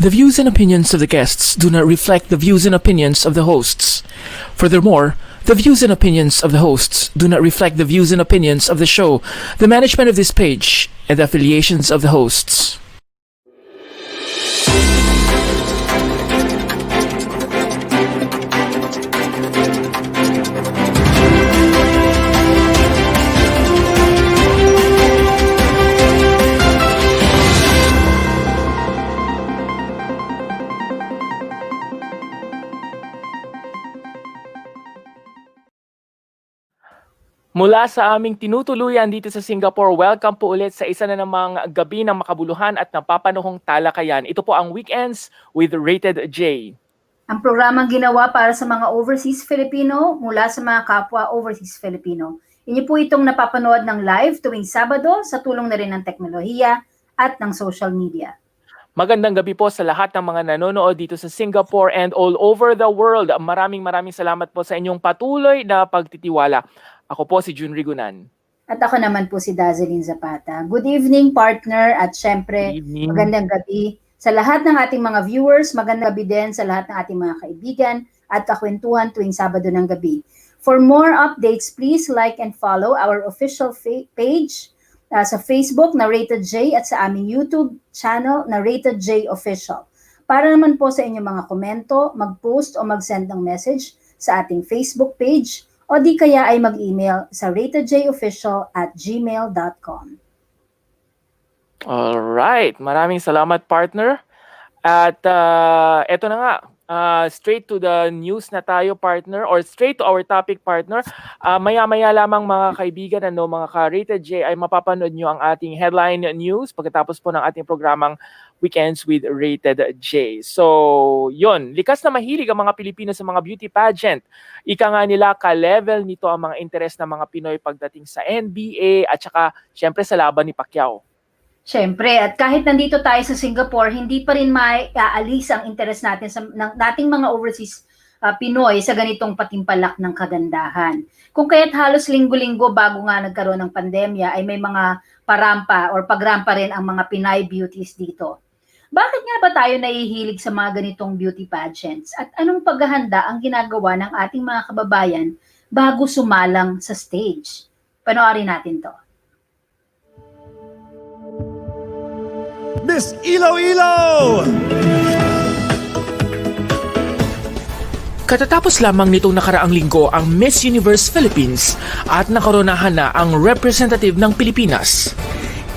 The views and opinions of the guests do not reflect the views and opinions of the hosts. Furthermore, the views and opinions of the hosts do not reflect the views and opinions of the show, the management of this page, and the affiliations of the hosts. Mula sa aming tinutuluyan dito sa Singapore, welcome po ulit sa isa na namang gabi ng makabuluhan at napapanahong talakayan. Ito po ang Weekends with Rated J. Ang programang ginawa para sa mga overseas Filipino mula sa mga kapwa overseas Filipino. Inyo po itong napapanood ng live tuwing Sabado sa tulong na rin ng teknolohiya at ng social media. Magandang gabi po sa lahat ng mga nanonood dito sa Singapore and all over the world. Maraming salamat po sa inyong patuloy na pagtitiwala. Ako po si Jun Rigunan. At ako naman po si Dazeline Zapata. Good evening, partner, at syempre, magandang gabi sa lahat ng ating mga viewers. Magandang gabi din sa lahat ng ating mga kaibigan at kakwentuhan tuwing Sabado ng gabi. For more updates, please like and follow our official page sa Facebook na Rated J at sa aming YouTube channel na Rated J Official. Para naman po sa inyong mga komento, mag-post o mag-send ng message sa ating Facebook page o di kaya ay mag-email sa ratedjofficial@gmail.com. Alright, maraming salamat partner. At eto na nga, straight to the news na tayo partner or straight to our topic partner. Maya-maya lamang mga kaibigan, mga ka-Rated J ay mapapanood nyo ang ating headline news pagkatapos po ng ating programang Weekends with Rated J. So, yon, likas na mahilig ang mga Pilipino sa mga beauty pageant. Ika nga nila, ka-level nito ang mga interes ng mga Pinoy pagdating sa NBA at saka syempre sa laban ni Pacquiao. Siyempre, at kahit nandito tayo sa Singapore, hindi pa rin maaalis ang interes natin sa nating mga overseas Pinoy sa ganitong patimpalak ng kagandahan. Kung kaya't halos linggo-linggo bago nga nagkaroon ng pandemya ay may mga parampa or pagrampa rin ang mga Pinay beauties dito. Bakit nga ba tayo nahihilig sa mga ganitong beauty pageants? At anong paghahanda ang ginagawa ng ating mga kababayan bago sumalang sa stage? Panoorin natin to. Miss Iloilo! Katatapos lamang nitong nakaraang linggo ang Miss Universe Philippines at nakoronahan na ang representative ng Pilipinas.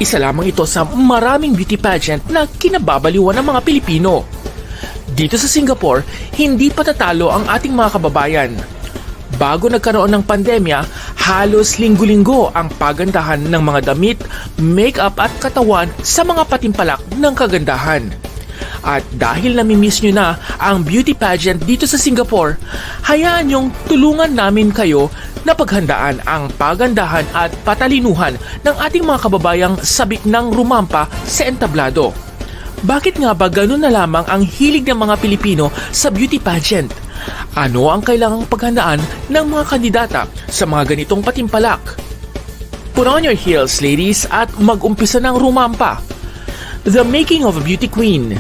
Isa lamang ito sa maraming beauty pageant na kinababaliwan ng mga Pilipino. Dito sa Singapore, hindi patatalo ang ating mga kababayan. Bago nagkaroon ng pandemya, halos linggo-linggo ang pagandahan ng mga damit, make-up at katawan sa mga patimpalak ng kagandahan. At dahil namimiss nyo na ang beauty pageant dito sa Singapore, hayaan nyong tulungan namin kayo na paghandaan ang pagandahan at patalinuhan ng ating mga kababayang sabik ng rumampa sa entablado. Bakit nga ba ganun na lamang ang hilig ng mga Pilipino sa beauty pageant? Ano ang kailangang paghandaan ng mga kandidata sa mga ganitong patimpalak? Put on your heels, ladies, at mag-umpisa ng rumampa. The Making of a Beauty Queen.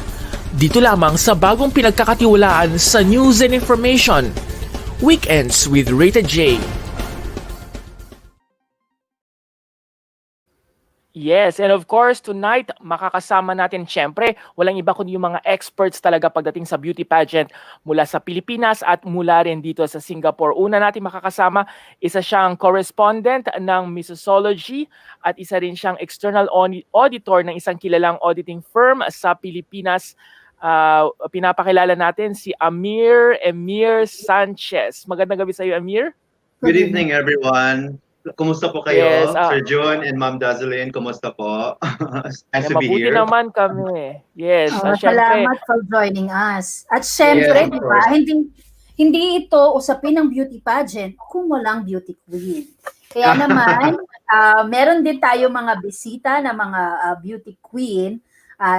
Dito lamang sa bagong pinagkakatiwalaan sa News and Information. Weekends with Rated J. Yes, and of course, tonight, makakasama natin, syempre, walang iba kundi yung mga experts talaga pagdating sa beauty pageant mula sa Pilipinas at mula rin dito sa Singapore. Una natin makakasama, isa siyang correspondent ng Missology at isa rin siyang external auditor ng isang kilalang auditing firm sa Pilipinas. Pinapakilala natin si Emir Sanchez. Magandang gabi sa iyo, Amir. Good evening, everyone. Kumusta po kayo? Yes, Sir John and Ma'am Dazeline, kumusta po? Nice to be mabuti here. naman kami. Yes, Salamat for joining us. At syempre, Yes, di ba, hindi ito usapin ng beauty pageant kung walang beauty queen. Kaya naman, meron din tayo mga bisita na mga beauty queen.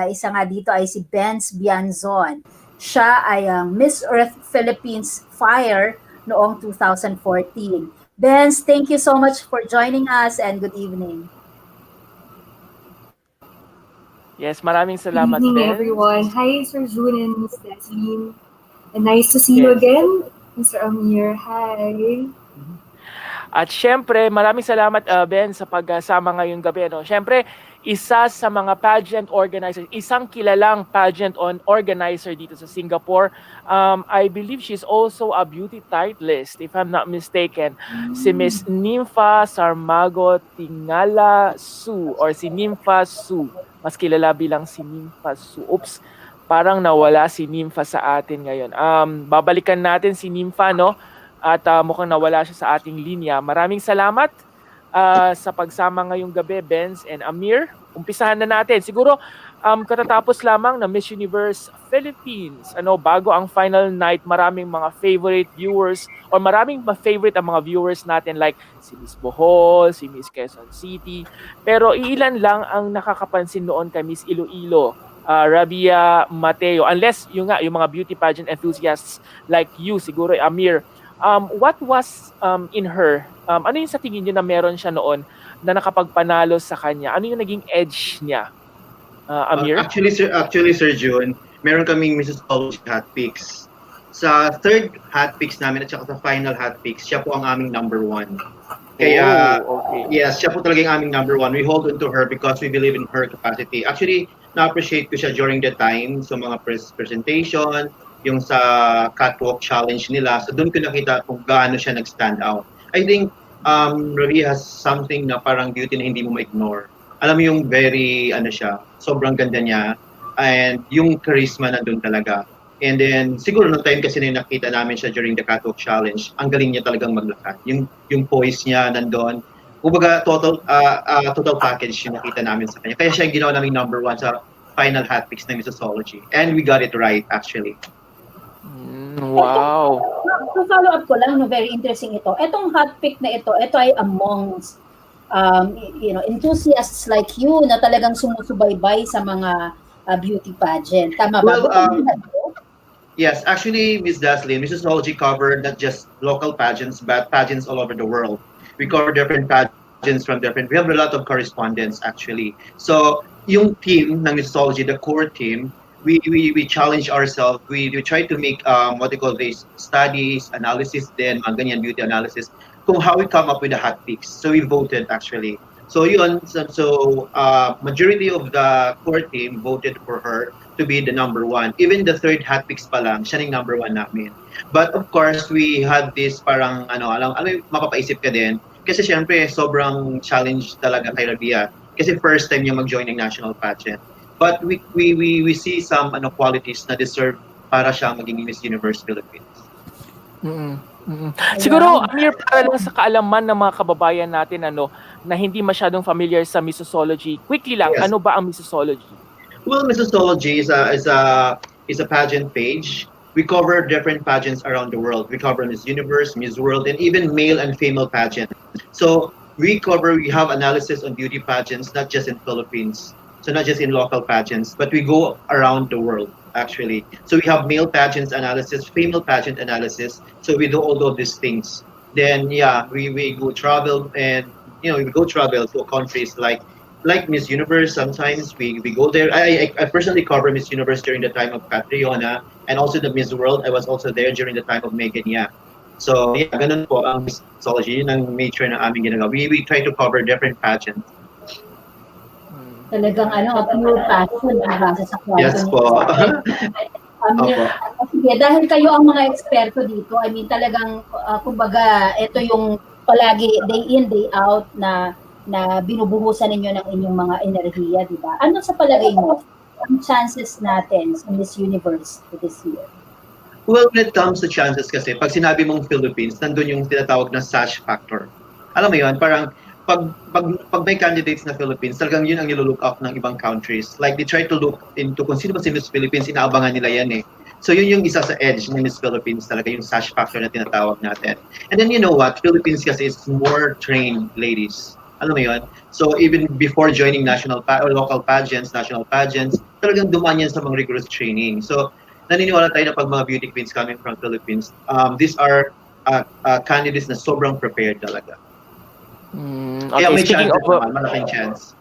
Isa nga dito ay si Benz Bianzon. Siya ay Miss Earth Philippines Fire noong 2014. Benz, thank you so much for joining us and good evening. Yes, maraming Good salamat, evening, Ben. everyone. Hi, Sir June and Miss Desline. And nice to see you Yes. again, Mr. Amir. Hi. At syempre, maraming salamat Ben sa pagsama ngayong gabi. No? Syempre, isa sa mga pageant organizers, isang kilalang pageant organizer dito sa Singapore. I believe she's also a beauty titleist, if I'm not mistaken. Si Miss Nympha Sarmago Tingala Su or si Nympha Su. Mas kilala bilang si Nympha Su. Oops, parang nawala si Nympha sa atin ngayon. Babalikan natin si Nympha, no? At mukhang nawala siya sa ating linya. Maraming salamat sa pagsama ngayong gabi, Benz and Amir. Umpisahan na natin. Siguro katatapos lamang na Miss Universe Philippines. Bago ang final night, maraming mga favorite viewers or maraming favorite ang mga viewers natin like si Miss Bohol, si Miss Quezon City. Pero ilan lang ang nakakapansin noon kay Miss Iloilo. Rabia Mateo. Unless yung mga beauty pageant enthusiasts like you, siguro Amir, what was in her? Ano yung sa tingin niyo na meron siya noon na nakapagpanalo sa kanya? Ano yung naging edge niya? Amir? Actually, Sir June, meron kaming Missology hot picks. Sa third hot picks namin at saka sa final hot picks, siya po ang aming number one. Kaya, okay. yes, siya po talaga yung aming number one. We hold on to her because we believe in her capacity. Actually, na-appreciate ko siya during the time sa mga presentation, yung sa catwalk challenge nila. So doon ko nakita kung gaano siya nag-stand out. I think Ravi has something na parang beauty na hindi mo ma-ignore. Alam mo yung very, sobrang ganda niya. And yung charisma nandun talaga. And then, siguro nung time kasi na nakita namin siya during the catwalk challenge, ang galing niya talagang maglakad. Yung poise niya nandun. Kumbaga, total package yung nakita namin sa kanya. Kaya siya yung ginawa namin number one sa final hot picks ng Missology. And we got it right, actually. Wow. So follow up ko lang, no, very interesting ito. Etong hot pick na ito ay amongst enthusiasts like you na talagang sumusubaybay sa mga beauty pageant. Tama ba? Yes, actually, Ms. Dasley, Missology covered not just local pageants, but pageants all over the world. We cover different pageants from different. We have a lot of correspondence actually. So yung team ng Missology, the core team, we challenge ourselves. We try to make what they call these studies, analysis, then mga ganyan beauty analysis, kung how we come up with the hot picks. So we voted actually. So yun, majority of the core team voted for her to be the number one. Even the third hot picks pa lang, siya yung number one namin. But of course, we had this parang mapapaisip ka din. Kasi syempre, sobrang challenge talaga kay Rabia. Kasi first time niya mag-join ng national pageant. But we see some qualities na deserve para siya maging Miss Universe Philippines. Siguro, Amir, para lang sa kaalaman ng mga kababayan natin na hindi masyadong familiar sa Missology, quickly lang, Yes. Ano ba ang Missology? Well, Missology is a pageant page. We cover different pageants around the world. We cover Miss Universe, Miss World, and even male and female pageants. So we have analysis on beauty pageants, not just in Philippines. So not just in local pageants, but we go around the world actually. So we have male pageants analysis, female pageant analysis. So we do all of these things. Then we go travel and we go travel to countries like Miss Universe. Sometimes we go there. I personally cover Miss Universe during the time of Catriona and also the Miss World. I was also there during the time of Megan. So ganun po ang Missology, yun ang nature ng aming ginagawa. We try to cover different pageants. Talagang pure passion ang base sa kwento. Yes po. Sige, dahil kayo ang mga eksperto dito, I mean talagang kumbaga ito yung palagi day in day out na binubuhusan ninyo ng inyong mga enerhiya, di ba? Ano sa palagay mo ang chances natin sa Miss Universe this year? Well, when it comes to chances kasi, pag sinabi mong Philippines, nandun yung tinatawag na sash factor. Alam mo yun, parang pag may candidates na Philippines, talagang yun ang nilook up ng ibang countries. Like, they try to look into kung sino ba si Miss Philippines, inaabangan nila yan eh. So yun yung isa sa edge ng Miss Philippines talaga, yung sash factor na tinatawag natin. And then you know what, Philippines kasi is more trained ladies. Alam mo yun? So even before joining or local pageants, national pageants, talagang dumaan yan sa mga rigorous training. So naniniwala tayo na pag mga beauty queens coming from Philippines, these are candidates na sobrang prepared talaga. Okay, Kaya may speaking chance of malaking chance.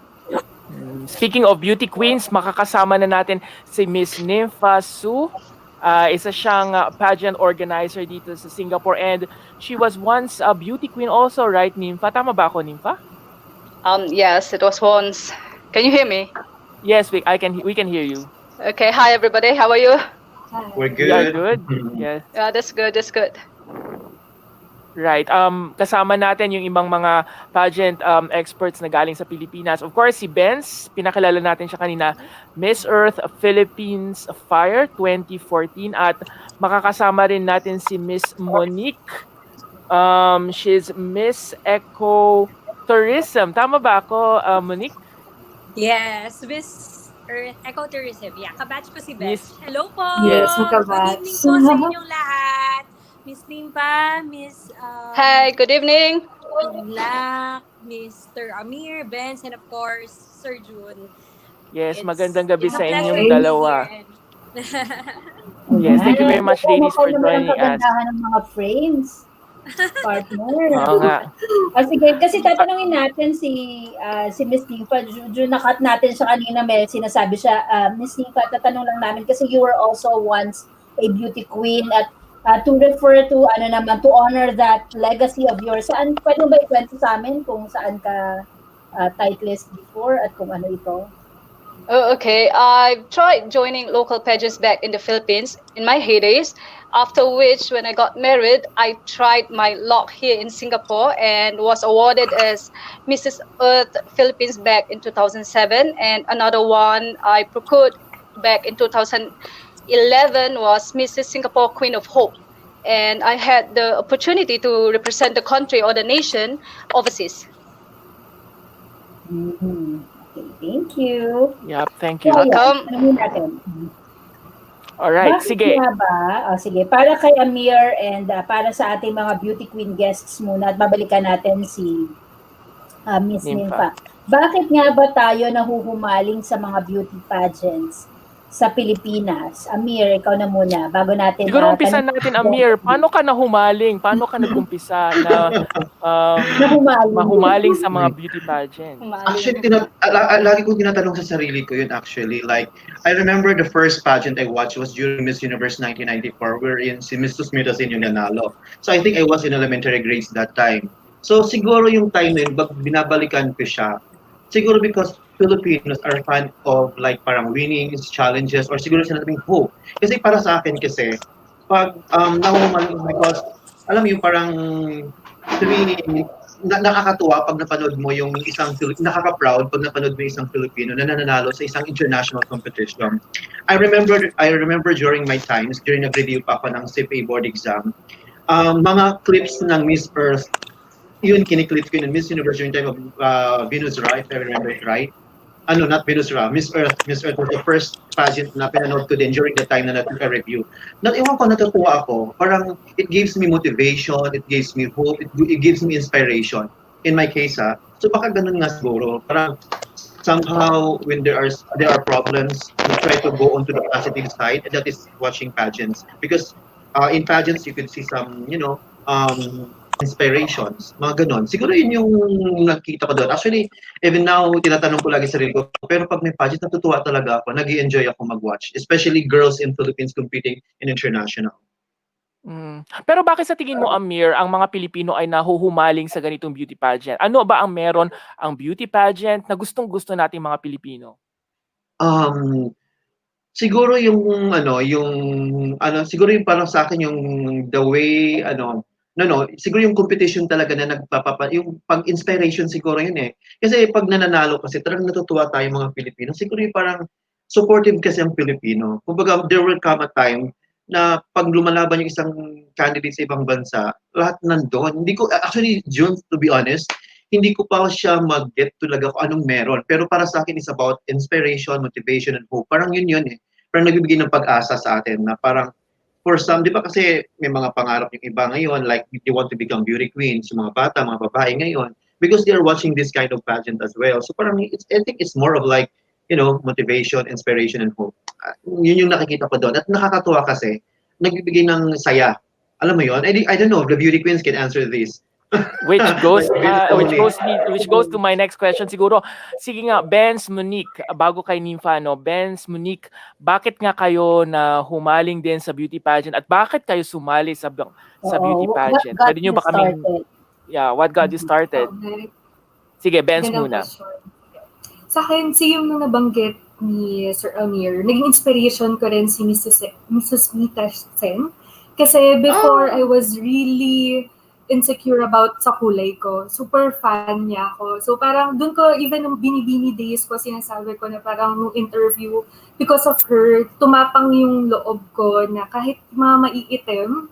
Speaking of beauty queens, makakasama na natin si Miss Nympha Su. Isa siyang pageant organizer dito sa Singapore and she was once a beauty queen also, right, Nympha? Tama ba ako, Nympha? Yes, it was once. Can you hear me? Yes, we can hear you. Okay, hi everybody. How are you? We're good. We are good. Yes. Yeah, that's good. That's good. Right. Kasama natin yung ibang mga pageant experts na galing sa Pilipinas. Of course, si Benz, pinakilala natin siya kanina, Miss Earth Philippines Fire 2014 at makakasama rin natin si Miss Monique. She's Miss Eco Tourism. Tama ba ako, Monique? Yes, Miss Earth Ecotourism. Yeah, kabatch ko si Beth. Yes. Hello po! Yes, Good kabatch. evening po sa inyong lahat. Miss Limpa, Miss Hi, good evening. Black, Mr. Amir, Benz, and of course, Sir June. Yes, magandang gabi It's sa a pleasure inyong to be dalawa. here. Yes, thank you very much, ladies, for joining us. Kagandahan ng mga frames. Partner. Oo nga. Sige, kasi tatanungin natin si Miss Nifa, nakat natin siya kanina, may sinasabi siya, Miss Nifa, tatanong lang namin kasi you were also once a beauty queen at to refer to, to honor that legacy of yours. Saan, pwede mo ba ikwento sa amin kung saan ka titleist before at kung ano ito? Oh, okay. I've tried joining local pageants back in the Philippines in my heydays. After which, when I got married, I tried my luck here in Singapore and was awarded as Mrs. Earth Philippines back in 2007. And another one I procured back in 2011 was Mrs. Singapore Queen of Hope. And I had the opportunity to represent the country or the nation overseas. Mm-hmm. Okay, thank you. Yep, thank you. Welcome. Tanungin natin. Alright, Bakit sige. nga ba? Sige, para kay Amir and para sa ating mga beauty queen guests muna at babalikan natin si Miss Nympha. Bakit nga ba tayo nahuhumaling sa mga beauty pageants sa Pilipinas? Amir, ikaw na muna bago natin. Siguro umpisa natin, Amir. Paano ka nahumaling? Paano ka nag-umpisa na mahumaling sa mga beauty pageant? Actually, lagi kong tinatanong sa sarili ko yun actually. Like, I remember the first pageant I watched was during Miss Universe 1994 wherein si Miss Tusmitasin yung nanalo. So I think I was in elementary grades that time. So siguro yung time na yun, binabalikan ko siya. Siguro because Filipinos are fan of like parang winnings, challenges, or siguro sinasabing hope. Kasi para sa akin kasi, pag nahuhumaling because, alam mo yung parang to me, nakakatuwa pag napanood mo yung nakaka-proud pag napanood mo yung isang Filipino na nananalo sa isang international competition. I remember during my times, during nag-review pa ako ng CPA board exam, mga clips ng Miss Earth, yun kiniklips ko yun, Miss Universe during time of Venus Ra, if I remember it right. Not Venus Ra, Miss Earth. Miss Earth was the first pageant na pinanood ko din during the time na nag-review. Ewan ko, natutuwa ako. Parang it gives me motivation, it gives me hope, it gives me inspiration. In my case, so baka ganun nga siguro. Parang somehow when there are problems, we try to go on to the positive side, and that is watching pageants. Because in pageants, you could see some, inspirations, mga ganon. Siguro yun yung nakita ko doon. Actually, even now, tinatanong ko lagi sarili ko, pero pag may pageant, natutuwa talaga ako. Nag-i-enjoy ako mag-watch. Especially girls in Philippines competing in international. Pero bakit sa tingin mo, Amir, ang mga Pilipino ay nahuhumaling sa ganitong beauty pageant? Ano ba ang meron ang beauty pageant na gustong-gusto nating mga Pilipino? Siguro siguro yung parang sa akin yung the way, siguro yung competition talaga na yung pag-inspiration siguro yun eh. Kasi pag nananalo kasi talagang natutuwa tayo mga Pilipino. Siguro yung parang supportive kasi ang Pilipino. Kumbaga, there will come a time na pag lumalaban yung isang candidate sa ibang bansa, lahat nandun. Actually, June, to be honest, hindi ko pa siya mag-get talaga kung anong meron. Pero para sa akin, it's about inspiration, motivation, and hope. Parang yun eh. Parang nagbibigay ng pag-asa sa atin na parang for some, di ba kasi may mga pangarap yung iba ngayon, like they want to become beauty queens, yung mga bata, mga babae ngayon, because they are watching this kind of pageant as well. So parang I think it's more of like, motivation, inspiration, and hope. Yun yung nakikita ko doon. At nakakatuwa kasi, nagbibigay ng saya. Alam mo yun? I don't know if the beauty queens can answer this. Which goes Digitally. which goes to my next question siguro. Sige nga, Benz, Monique, bago kay Nympha, no? Benz, Monique, bakit nga kayo na humaling din sa beauty pageant at bakit kayo sumali sa beauty Oo, what pageant? got Pwede niyo you ba kaming started? what got you started? Okay. Sige, Benz Gandang muna. question. Sa akin, yung nung nabanggit ni Sir Amir, naging inspiration ko rin si Mrs. Mita Sen. Kasi before, I was really insecure about sa kulay ko. Super fan niya ako. So parang dun ko, even nung binibini days ko, sinasabi ko na parang nung interview, because of her, tumapang yung loob ko na kahit mga maiitim,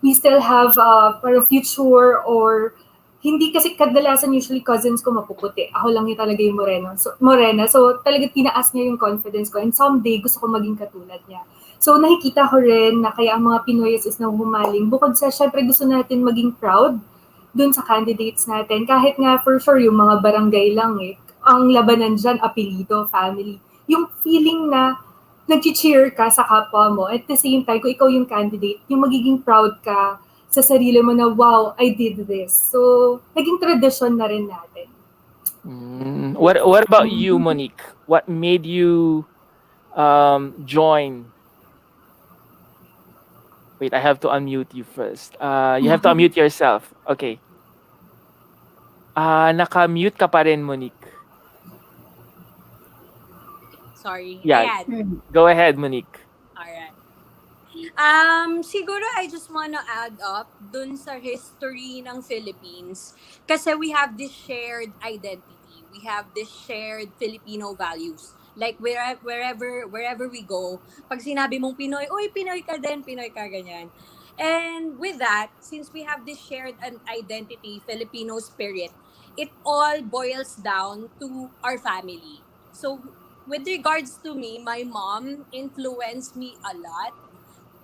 we still have parang future or hindi kasi kadalasan usually cousins ko mapuputi. Ako lang yung talaga yung morena. So talaga tinaas niya yung confidence ko and someday gusto ko maging katulad niya. So nakikita ko rin na kaya ang mga Pinoyes is nang humaling. Bukod sa syempre gusto natin maging proud dun sa candidates natin. Kahit nga for sure yung mga barangay lang ang labanan dyan, apelido, family. Yung feeling na nag-cheer ka sa kapwa mo at the same time, kung ikaw yung candidate, yung magiging proud ka sa sarili mo na, wow, I did this. So, naging tradition na rin natin. What about you, Monique? What made you join? Wait, I have to unmute you first. You have to unmute yourself. Okay. Naka-mute ka pa rin, Monique. Sorry. Yeah. Ayan. Go ahead, Monique. Alright. Siguro I just wanna add up dun sa history ng Philippines kasi we have this shared identity. We have this shared Filipino values. Like wherever we go, pag sinabi mong Pinoy, uy, Pinoy ka din, Pinoy ka, ganyan. And with that, since we have this shared identity, Filipino spirit, it all boils down to our family. So with regards to me, my mom influenced me a lot.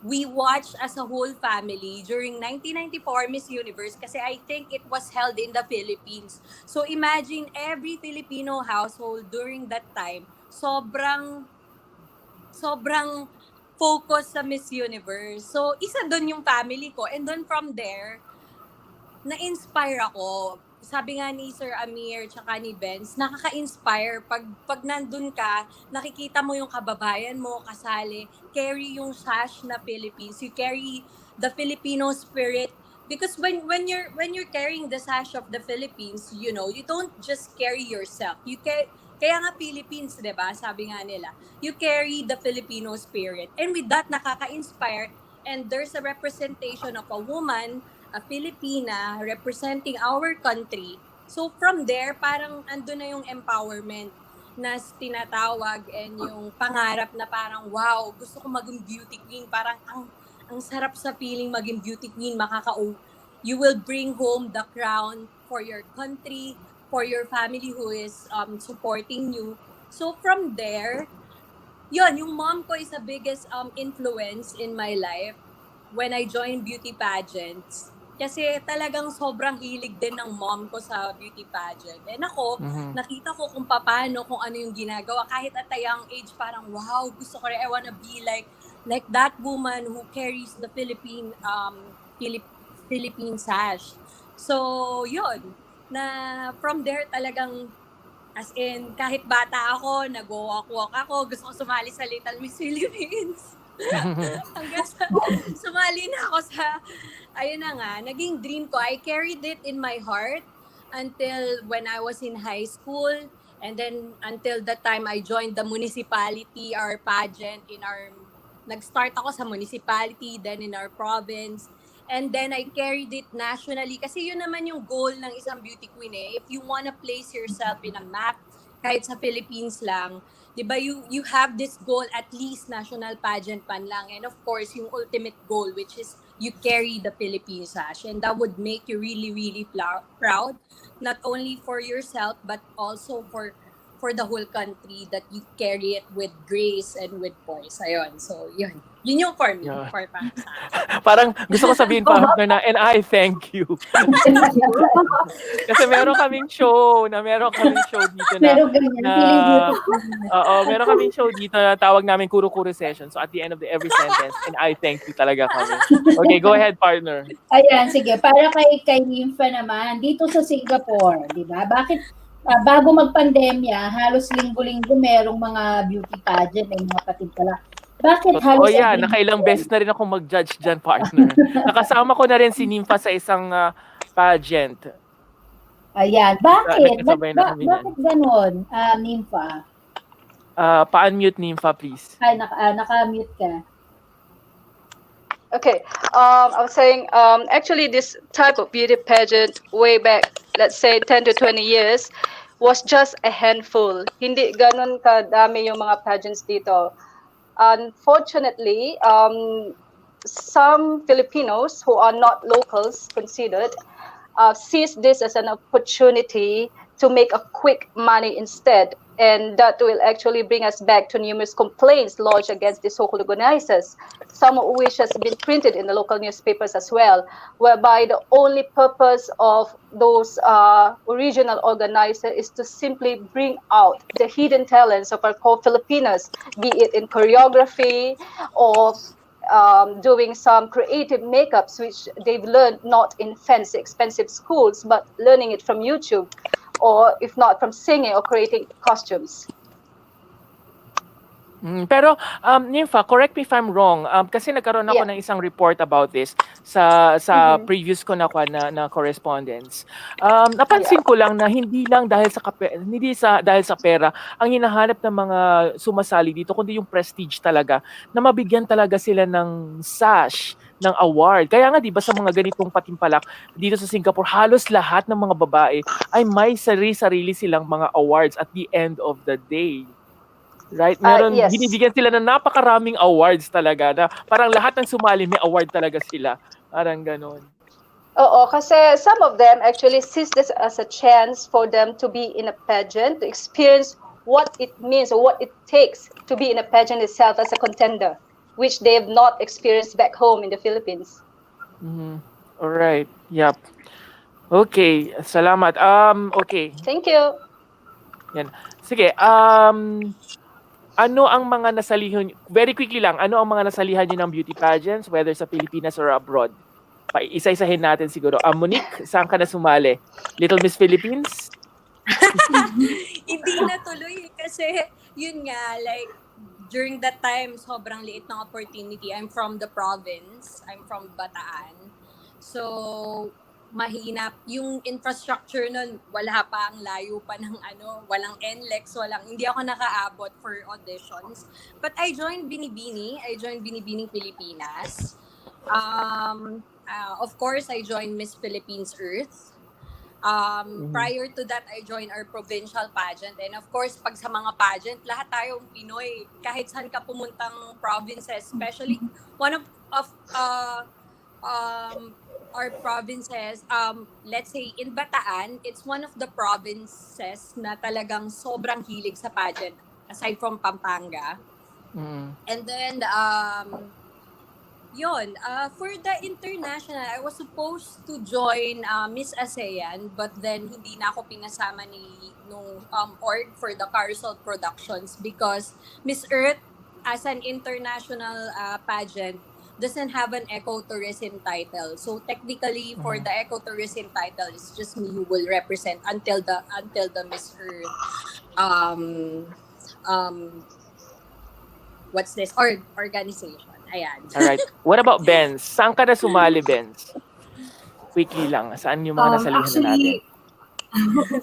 We watched as a whole family during 1994 Miss Universe kasi I think it was held in the Philippines. So imagine every Filipino household during that time, sobrang focus sa Miss Universe. So isa doon yung family ko and then from there, na-inspire ako. Sabi nga ni Sir Amir tsaka ni Benz, nakaka-inspire pag nandun ka, nakikita mo yung kababayan mo kasali, carry yung sash na Philippines, you carry the Filipino spirit because when you're carrying the sash of the Philippines, you know, you don't just carry yourself. Kaya nga Philippines, 'di ba? Sabi nga nila, you carry the Filipino spirit. And with that nakaka-inspire and there's a representation of a woman, a Filipina representing our country. So from there, parang ando na yung empowerment na tinatawag and yung pangarap na parang wow, gusto ko maging beauty queen. Parang ang sarap sa feeling maging beauty queen, you will bring home the crown for your country, for your family who is supporting you. So from there, yung mom ko is the biggest influence in my life when I joined beauty pageants. Kasi talagang sobrang hilig din ng mom ko sa beauty pageant. And ako, nakita ko kung paano, kung ano yung ginagawa. Kahit at a young age, parang wow, gusto ko rin, I wanna be like that woman who carries the Philippine sash. So, yun. Na from there talagang as in, kahit bata ako, nag-walk ako, gusto ko sumali sa Little Miss Philippines. Hanggang sa, sumali na ako sa, ayun na nga, naging dream ko. I carried it in my heart until when I was in high school. And then until the time I joined the municipality, our pageant nag-start ako sa municipality, then in our province. And then I carried it nationally kasi yun naman yung goal ng isang beauty queen eh. If you wanna place yourself in a map, kahit sa Philippines lang, di ba you have this goal at least national pageant pan lang. And of course, yung ultimate goal which is you carry the Philippine sash. And that would make you really, really proud, not only for yourself but also for for the whole country, that you carry it with grace and with poise. Ayun. So, yun. Yun yung for me. Yeah. For para sa akin. Parang gusto ko sabihin partner na, and I thank you. Kasi meron kaming show dito na, Meron ganyan, na feeling beautiful. oo, meron kaming show dito na tawag namin kuro-kuro session. So at the end of every sentence, and I thank you talaga kami. Okay, go ahead partner. Ayan, sige. Para kay Nympha naman, dito sa Singapore, di ba? Bakit bago magpandemya, halos linggo-linggo merong mga beauty pageant, may mga patimpalak. Bakit Oh halos yeah, every nakailang beses na rin ako mag-judge dyan, partner. Nakasama ko na rin si Nympha sa isang pageant. Ayan, bakit? Nagkasabay na kami Bakit ganon, Nympha? Pa-unmute Nympha, please. Ay, naka-mute ka. Okay, I was saying, actually this type of beauty pageant way back, let's say 10 to 20 years, was just a handful. Hindi ganun kadami yung mga pageants dito. Unfortunately, some Filipinos who are not locals considered sees this as an opportunity to make a quick money instead. And that will actually bring us back to numerous complaints lodged against the so-called organizers, some of which has been printed in the local newspapers as well, whereby the only purpose of those original organizers is to simply bring out the hidden talents of our core Filipinos, be it in choreography or doing some creative makeups, which they've learned not in fancy, expensive schools, but learning it from YouTube, or if not from singing or creating costumes. Pero, Nympha, correct me if I'm wrong. Kasi nagkaroon ako ng isang report about this sa previous ko na correspondence. Napansin ko lang na hindi dahil sa pera ang hinahanap ng mga sumasali dito, kundi yung prestige talaga, na mabigyan talaga sila ng sash, ng award. Kaya nga 'di ba sa mga ganitong patimpalak dito sa Singapore, halos lahat ng mga babae ay may sarili silang mga awards at the end of the day. Right? Yes. Binibigyan sila ng napakaraming awards talaga na parang lahat ng sumali may award talaga sila. Parang ganon. Oo, kasi some of them actually sees this as a chance for them to be in a pageant, to experience what it means or what it takes to be in a pageant itself as a contender, which they have not experienced back home in the Philippines. All right. Yep. Okay. Salamat. Okay. Thank you. Yan. Sige. Ano ang mga nasalihan, very quickly lang, ano ang mga nasalihan niyo ng beauty pageants, whether sa Pilipinas or abroad? Isa-isahin natin siguro. Monique, saan ka na sumali? Little Miss Philippines? Hindi natuloy kasi yun nga, like, during that time, sobrang liit ng opportunity. I'm from the province. I'm from Bataan. So, mahina. Yung infrastructure nun, wala pa, ang layo pa ng walang NLEX, hindi ako nakaabot for auditions. But I joined Binibini. I joined Binibining Pilipinas. Of course, I joined Miss Philippines Earth. Prior to that, I joined our provincial pageant. And of course, pag sa mga pageant, lahat tayong Pinoy, kahit saan ka pumuntang provinces, especially one of our provinces, let's say in Bataan, it's one of the provinces na talagang sobrang hilig sa pageant, aside from Pampanga. And then, for the international, I was supposed to join Miss ASEAN, but then hindi na ako pinasama nung org for the Carousel Productions because Miss Earth, as an international pageant, doesn't have an ecotourism title. So technically, for the ecotourism title, it's just me who will represent until the Miss Earth what's this organization. Ayan. Alright. What about Benz? Saan ka na sumali, Benz? Quickly lang. Saan yung mga nasalihan na natin?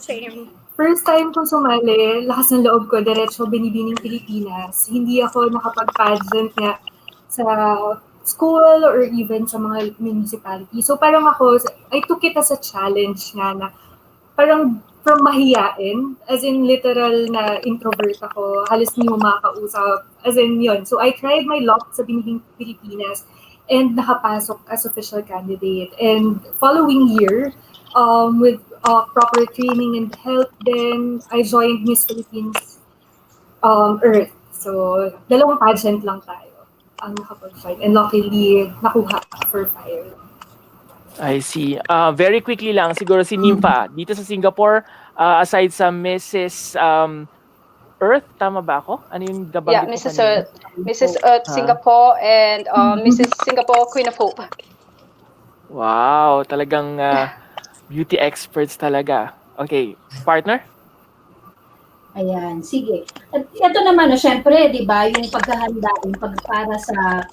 Same. First time kong sumali, lakas ng loob ko, diretso Binibining Pilipinas. Hindi ako nakapag-pageant nga sa school or even sa mga municipality. So parang I took it as a challenge nga na parang from mahiyain, as in literal na introvert ako, halos hindi mo makakausap, as in yun. So I tried my luck sa Binibining Pilipinas and nakapasok as official candidate. And following year, with proper training and help. Then I joined Miss Philippines Earth. So, dalawang pageant lang tayo ang nakapag-join. And luckily, nakuha for fire. I see. Very quickly lang, siguro si Nympha, dito sa Singapore, aside sa Mrs. Earth, tama ba ako? Ano yung Yeah, nabanggit mo Mrs. kanina? Earth, Mrs. Earth Ah. Singapore, and Mrs. Singapore Queen of Hope. Wow, talagang beauty experts talaga. Okay, partner? Ayan, sige. At ito naman, no, syempre, di ba, yung paghahanda, para sa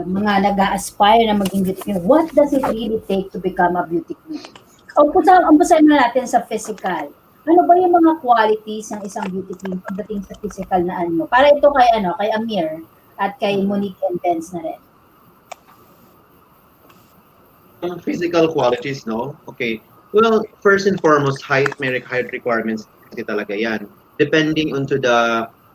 mga nag-a-aspire na maging beauty queen, what does it really take to become a beauty queen? Umpisahan na natin sa physical. Ano ba yung mga qualities ng isang beauty queen pagdating sa physical na ano? Para ito kay Amir at kay Monique and Benz na rin. Physical qualities, no? Okay. Well, first and foremost, height requirements kasi talaga yan. Depending onto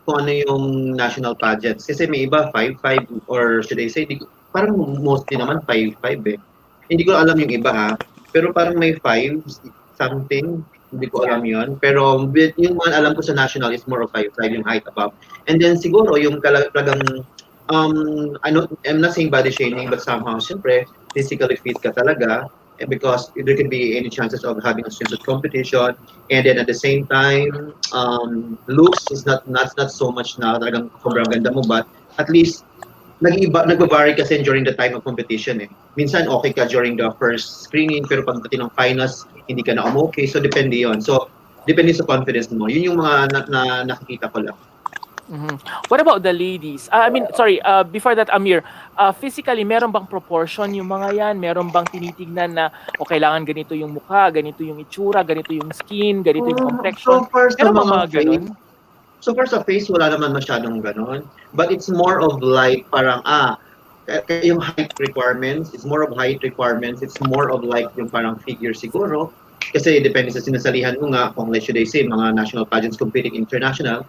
kung ano yung national pageants. Kasi may iba 5'5", or should I say, parang mostly naman 5'5" eh. Hindi ko alam yung iba ha. Pero parang may 5 something. Hindi ko alam yun. Pero yung mga alam ko sa national is more of 5'5", yung height above. And then siguro yung talagang I'm not saying body shaming, but somehow, siyempre, physically fit ka talaga, because there can be any chances of having a swimsuit competition, and then at the same time, looks is not so much na talagang sobrang ganda mo, but at least nagba-vary kasi during the time of competition eh. Minsan okay ka during the first screening, pero pagdating ng finals, hindi ka na okay, so depende yon. So, depende sa confidence mo. Yun yung mga nakikita ko lang. Mm-hmm. What about the ladies? Before that, Amir, physically, meron bang proportion yung mga yan? Meron bang tinitignan na kailangan ganito yung mukha, ganito yung itsura, ganito yung skin, ganito yung complexion? So far sa Meron bang mga mga ganun? So far sa face, wala naman masyadong ganon. But it's more of like, parang, yung height requirements, it's more of height requirements, it's more of like yung parang figure siguro. Kasi depende sa sinasalihan mo nga, kung let's should I say, mga national pageants competing international,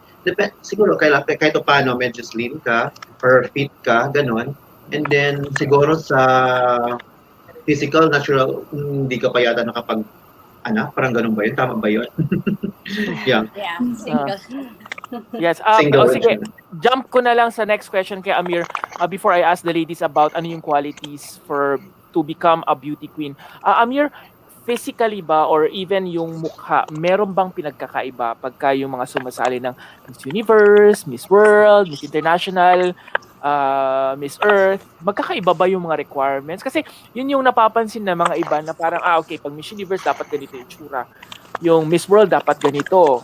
siguro kahit paano medyo slim ka, or fit ka, ganon. And then, siguro sa physical, natural, hindi ka pa yata parang ganun ba yun? Tama ba yun? Yeah. Yeah, single. Yes. Single Sige, jump ko na lang sa next question kay Amir before I ask the ladies about ano yung qualities to become a beauty queen. Amir, physically ba or even yung mukha, meron bang pinagkakaiba pagka yung mga sumasali ng Miss Universe, Miss World, Miss International, Miss Earth, magkakaiba ba yung mga requirements? Kasi yun yung napapansin na mga iba na parang, okay, pag Miss Universe dapat ganito yung tsura. Yung Miss World dapat ganito.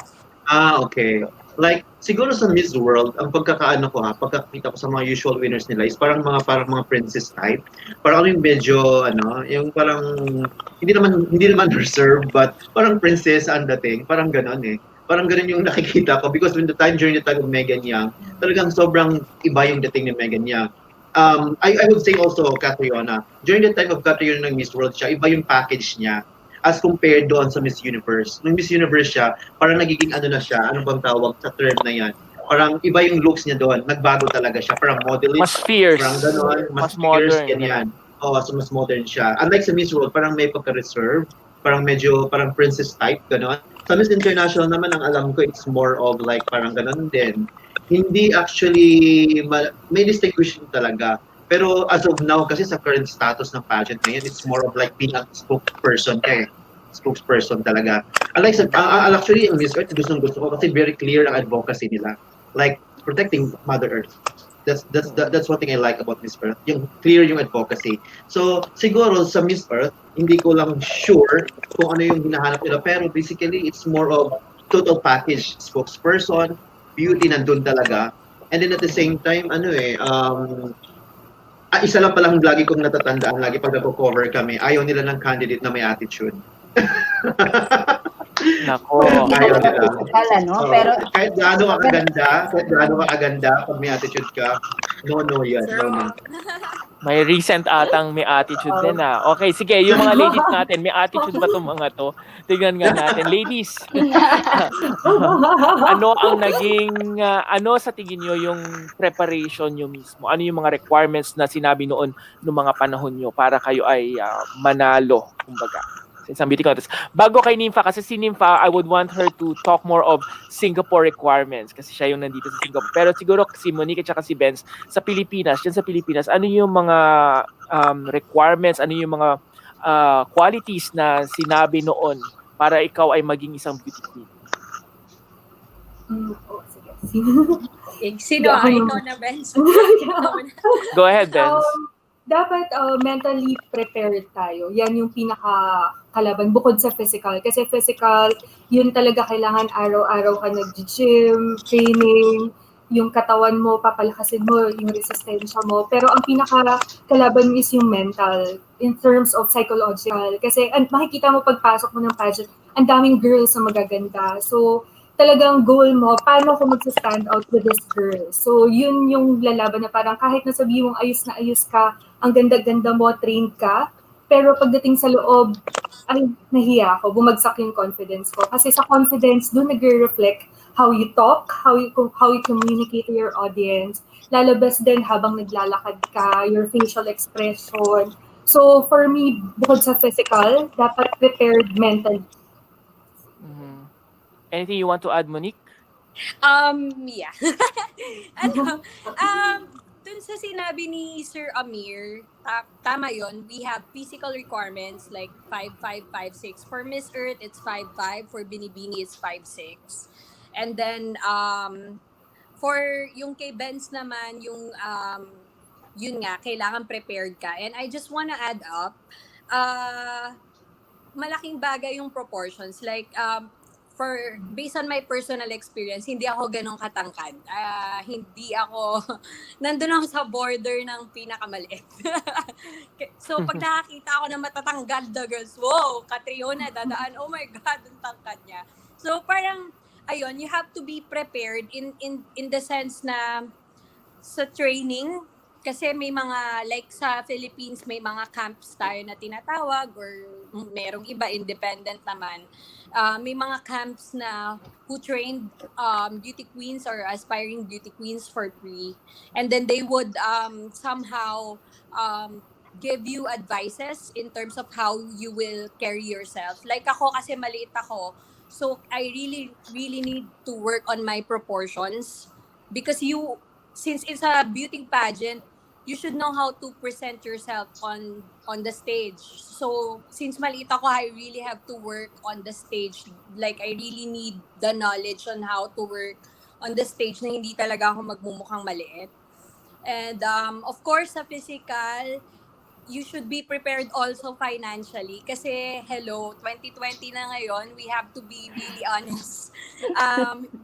Okay. Like, siguro sa Miss World, ang pagkakita ko sa mga usual winners nila is parang mga princess type. Parang yung medyo, yung parang, hindi naman reserved, but parang princess ang dating. Parang ganon eh. Parang ganon yung nakikita ko because during the time of Megan Young, talagang sobrang iba yung dating ni Megan Young. I would say also, Catriona, during the time of Catriona ng Miss World siya, iba yung package niya as compared doon sa Miss Universe. Nung Miss Universe siya, parang nagiging ano na siya, anong bang tawag sa term na yan? Parang iba yung looks niya doon, nagbago talaga siya, parang modelish. Mas fierce. Parang gano'n, mas fierce, modern. ganyan. So mas modern siya. Unlike sa Miss World, parang may pagka-reserve, parang princess type, gano'n. Sa Miss International naman, ang alam ko, it's more of like, parang gano'n din. Hindi actually, may distinguishing talaga. Pero as of now, kasi sa current status ng pageant ngayon, it's more of like being a spokesperson spokesperson talaga. Actually, ang Miss Earth, gusto ko kasi very clear ang advocacy nila. Like, protecting Mother Earth. That's one thing I like about Miss Earth. Yung clear yung advocacy. So, siguro sa Miss Earth, hindi ko lang sure kung ano yung hinahanap nila. Pero basically, it's more of total package spokesperson, beauty nandun talaga. And then at the same time, isa lang palang lagi kong natatandaan, lagi pag nag-cover kami, ayaw nila ng candidate na may attitude. Nako. Ayaw nila. Pero kahit gaano ka kaganda, pag may attitude ka, no yan. No. May recent atang may attitude din Okay, sige, yung mga ladies natin, may attitude ba itong mga to? Tingnan nga natin. Ladies, ano ang naging, ano sa tingin nyo yung preparation nyo mismo? Ano yung mga requirements na sinabi noon noong mga panahon nyo para kayo ay manalo, kumbaga? sa isang beauty contest. Bago kay Nympha, kasi si Nympha, I would want her to talk more of Singapore requirements kasi siya yung nandito sa Singapore. Pero siguro si Monique at saka si Benz, sa Pilipinas, dyan sa Pilipinas, ano yung mga requirements, ano yung mga qualities na sinabi noon para ikaw ay maging isang beauty queen? Sige. Sino? Ako Ikaw naman. na, Benz. Go ahead, Benz. Dapat mentally prepared tayo. Yan yung pinaka-kalaban bukod sa physical. Kasi physical, yun talaga kailangan araw-araw ka nag-gym, training, yung katawan mo, papalakasin mo, yung resistensya mo. Pero ang pinaka-kalaban is yung mental in terms of psychological. Kasi makikita mo pagpasok mo ng pageant, ang daming girls na magaganda. So, talagang goal mo, paano ako magsa-stand out with this girl. So, yun yung lalaban na parang kahit nasabi mong ayos na ayos ka, ang ganda-ganda mo, trained ka, pero pagdating sa loob, ay, nahiya ako, bumagsak yung confidence ko. Kasi sa confidence, doon nagre-reflect how you talk, how you communicate to your audience, lalabas din habang naglalakad ka, your facial expression. So, for me, bukod sa physical, dapat prepared mentally. Anything you want to add, Monique? Yeah. Dun sa sinabi ni Sir Amir, tama yon. We have physical requirements like 5'5", 5'6". For Miss Earth, it's 5'5". For Binibini, it's 5'6". And then, for yung kay Benz naman, yun nga, kailangan prepared ka. And I just wanna add up, malaking bagay yung proportions. Like, based on my personal experience, hindi ako ganong katangkad. Hindi ako, nandun ako sa border ng pinakamaliit. So, pag nakakita ako na matatanggal na girls, wow, Catriona, dadaan, oh my God, ang tangkad niya. So, parang, ayun, you have to be prepared in the sense na sa training, kasi may mga, like sa Philippines, may mga camps tayo na tinatawag or merong iba, independent naman. May mga camps na who trained beauty queens or aspiring beauty queens for free. And then they would somehow give you advices in terms of how you will carry yourself. Like ako, kasi maliit ako, so I really, really need to work on my proportions. Because since it's a beauty pageant, you should know how to present yourself on the stage. So, since maliit ako, I really have to work on the stage. Like, I really need the knowledge on how to work on the stage na hindi talaga ako magmumukhang maliit. And, of course, sa physical, you should be prepared also financially. Kasi, hello, 2020 na ngayon, we have to be really honest.